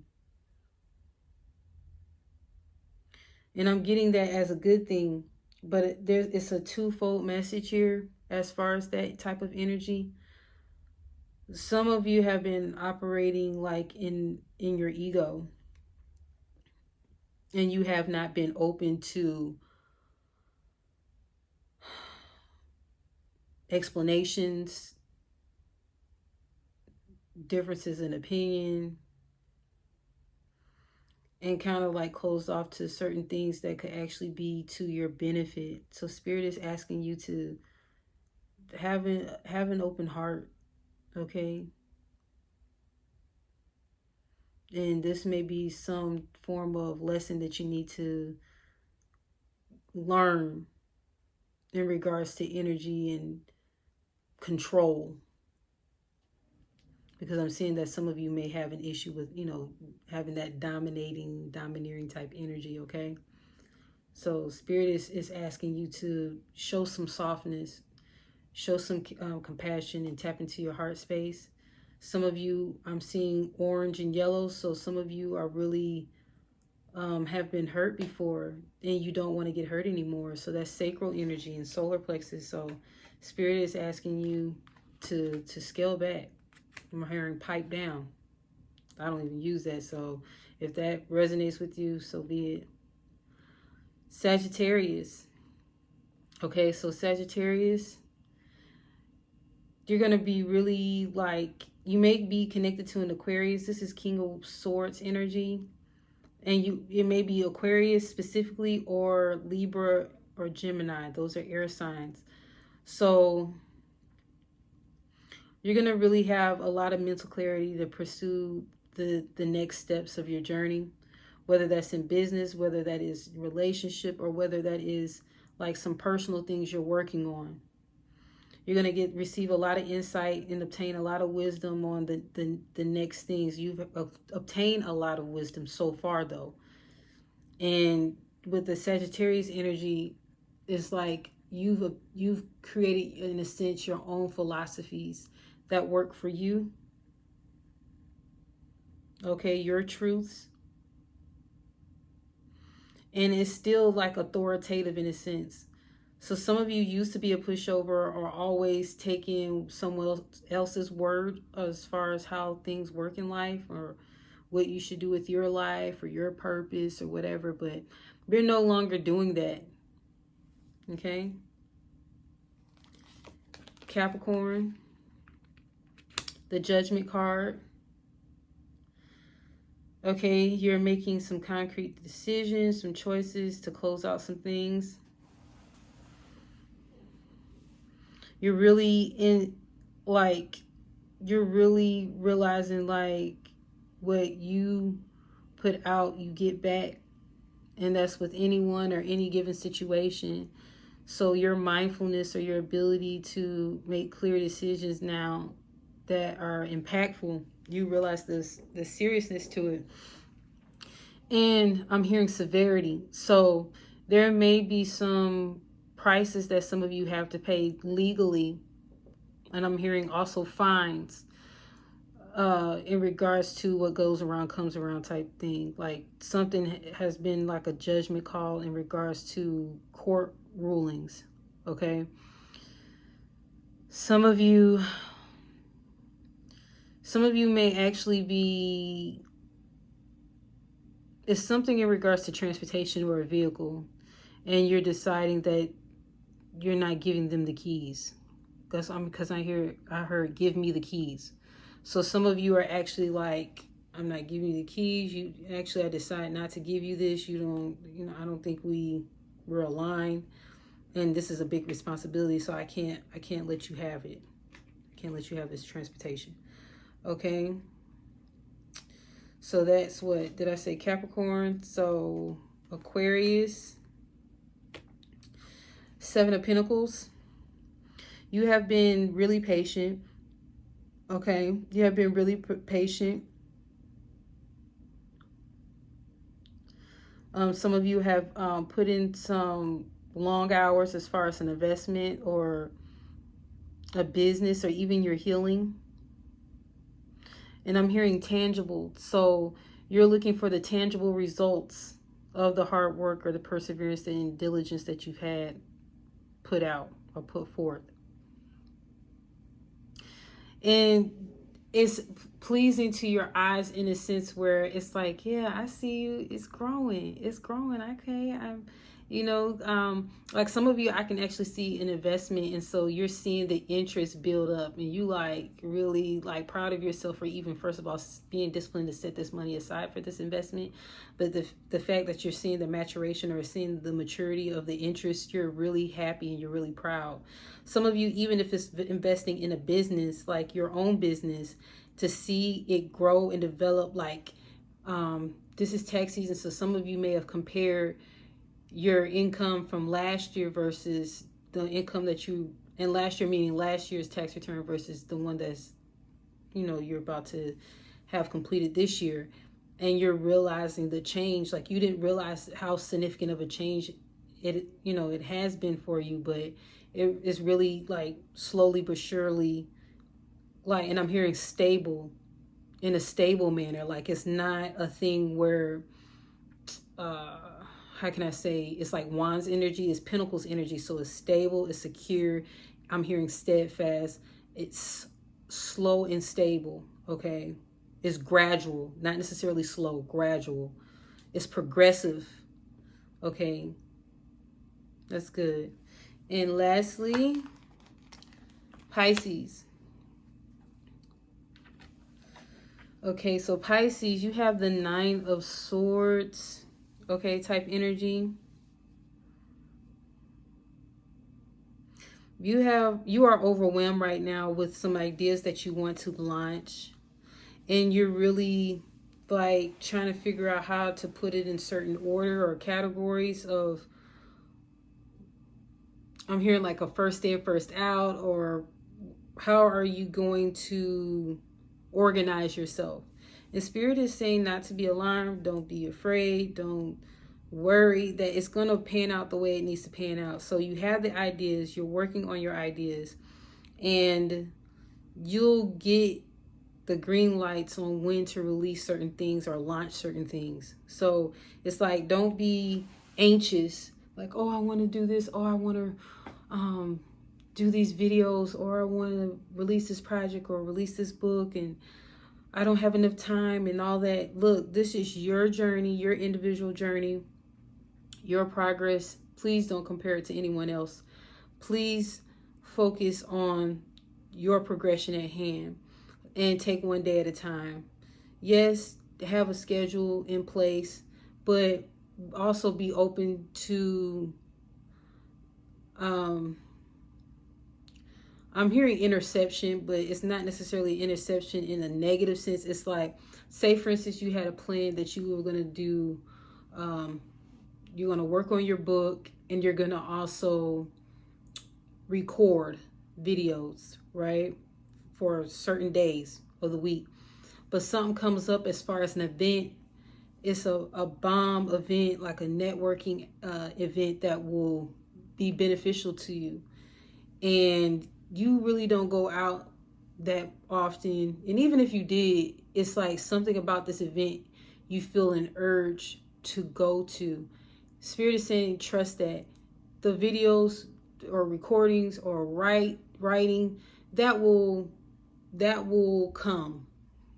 And I'm getting that as a good thing, but it's a twofold message here as far as that type of energy. Some of you have been operating like in your ego, and you have not been open to explanations, differences in opinion, and kind of like closed off to certain things that could actually be to your benefit. So Spirit is asking you to have an open heart, okay? And this may be some form of lesson that you need to learn in regards to energy and control. Because I'm seeing that some of you may have an issue with, having that domineering type energy, okay? So Spirit is asking you to show some softness, show some compassion and tap into your heart space. Some of you, I'm seeing orange and yellow, so some of you are really have been hurt before and you don't want to get hurt anymore. So that's sacral energy and solar plexus. So Spirit is asking you to scale back. I'm hearing pipe down. I don't even use that, so if that resonates with you, so be it. Sagittarius. Okay, so Sagittarius, you're going to be really like, you may be connected to an Aquarius. This is King of Swords energy. And it may be Aquarius specifically, or Libra or Gemini. Those are air signs. So you're going to really have a lot of mental clarity to pursue the next steps of your journey, whether that's in business, whether that is relationship, or whether that is like some personal things you're working on. You're going to receive a lot of insight and obtain a lot of wisdom on the next things. You've obtained a lot of wisdom so far, though. And with the Sagittarius energy, it's like you've created, in a sense, your own philosophies that work for you. Okay, your truths. And it's still like authoritative in a sense. So some of you used to be a pushover, or always taking someone else's word as far as how things work in life, or what you should do with your life or your purpose or whatever. But we're no longer doing that. Okay. Capricorn, the Judgment card. Okay, you're making some concrete decisions, some choices to close out some things. You're really you're really realizing like what you put out, you get back. And that's with anyone or any given situation. So your mindfulness, or your ability to make clear decisions now that are impactful, you realize the seriousness to it. And I'm hearing severity. So there may be some prices that some of you have to pay legally. And I'm hearing also fines in regards to what goes around comes around type thing. Like something has been like a judgment call in regards to court rulings. Okay. Some of you may actually be, it's something in regards to transportation or a vehicle, and you're deciding that you're not giving them the keys. Because I heard give me the keys. So some of you are actually like, I'm not giving you the keys. I decide not to give you this. I don't think we're aligned, and this is a big responsibility. So I can't let you have it. I can't let you have this transportation. Okay. So that's what did I say? Capricorn. So Aquarius, Seven of Pentacles. You have been really patient. Okay. You have been really patient. Some of you have put in some long hours as far as an investment or a business, or even your healing. And I'm hearing tangible. So you're looking for the tangible results of the hard work or the perseverance and diligence that you've had put out or put forth. And it's pleasing to your eyes in a sense where it's like, yeah, I see you. It's growing. It's growing. Okay. Like some of you, I can actually see an investment. And so you're seeing the interest build up, and you like really like proud of yourself for even, first of all, being disciplined to set this money aside for this investment. But the fact that you're seeing the maturation or seeing the maturity of the interest, you're really happy and you're really proud. Some of you, even if it's investing in a business, like your own business, to see it grow and develop, like this is tax season. So some of you may have compared your income from last year versus the income that and last year meaning last year's tax return versus the one that's, you're about to have completed this year. And you're realizing the change. Like you didn't realize how significant of a change it has been for you, but It is really like slowly but surely, like, and I'm hearing stable, in a stable manner. Like, it's not a thing where, how can I say, it's like Wands energy, it's Pentacles energy. So it's stable, it's secure. I'm hearing steadfast. It's slow and stable, okay? It's gradual, not necessarily slow, gradual. It's progressive, okay? That's good. And lastly, Pisces. Okay, so Pisces, you have the Nine of Swords, okay, type energy. You are overwhelmed right now with some ideas that you want to launch, and you're really like trying to figure out how to put it in certain order or categories of, I'm hearing like a first in, first out, or how are you going to organize yourself? And Spirit is saying not to be alarmed, don't be afraid, don't worry, that it's going to pan out the way it needs to pan out. So you have the ideas, you're working on your ideas, and you'll get the green lights on when to release certain things or launch certain things. So it's like, don't be anxious, like, oh, I want to do this, oh, I want to do these videos, or I want to release this project or release this book, and I don't have enough time and all that. Look, this is your journey, your individual journey, your progress. Please don't compare it to anyone else. Please focus on your progression at hand and take one day at a time. Yes, have a schedule in place, but also be open to, I'm hearing interception, but it's not necessarily interception in a negative sense. It's like, say for instance, you had a plan that you were going to do, you're going to work on your book, and you're going to also record videos, right, for certain days of the week. But something comes up as far as an event. It's a bomb event, like a networking event that will be beneficial to you. And you really don't go out that often. And even if you did, it's like something about this event you feel an urge to go to. Spirit is saying, trust that. The videos or recordings or writing, that will come,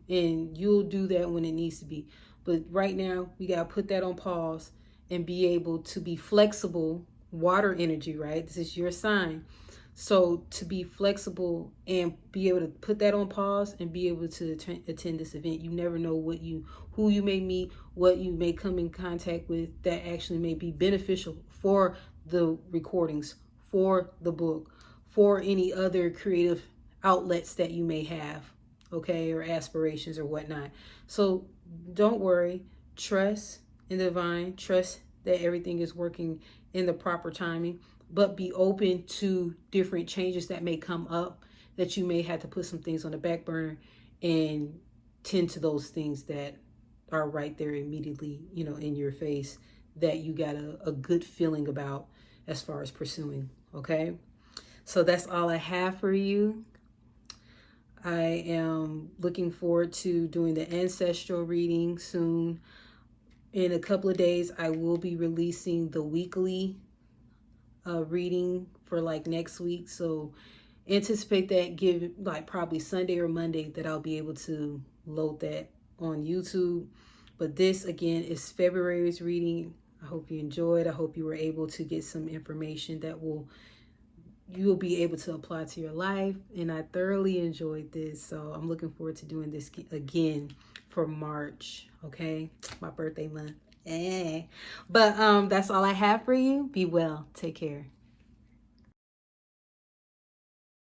and you'll do that when it needs to be. But right now, we got to put that on pause and be able to be flexible. Water energy, right? This is your sign. So to be flexible and be able to put that on pause and be able to attend this event. You never know who you may meet, what you may come in contact with that actually may be beneficial for the recordings, for the book, for any other creative outlets that you may have, okay, or aspirations or whatnot. So don't worry, trust in the divine, trust that everything is working in the proper timing, but be open to different changes that may come up, that you may have to put some things on the back burner and tend to those things that are right there immediately, in your face, that you got a good feeling about as far as pursuing, okay? So that's all I have for you. I am looking forward to doing the ancestral reading soon. In a couple of days, I will be releasing the weekly reading for like next week. So anticipate that, give like probably Sunday or Monday that I'll be able to load that on YouTube. But this again is February's reading. I hope you enjoyed. I hope you were able to get some information that you'll be able to apply to your life. And I thoroughly enjoyed this. So I'm looking forward to doing this again for March. Okay. My birthday month. But that's all I have for you. Be well. Take care.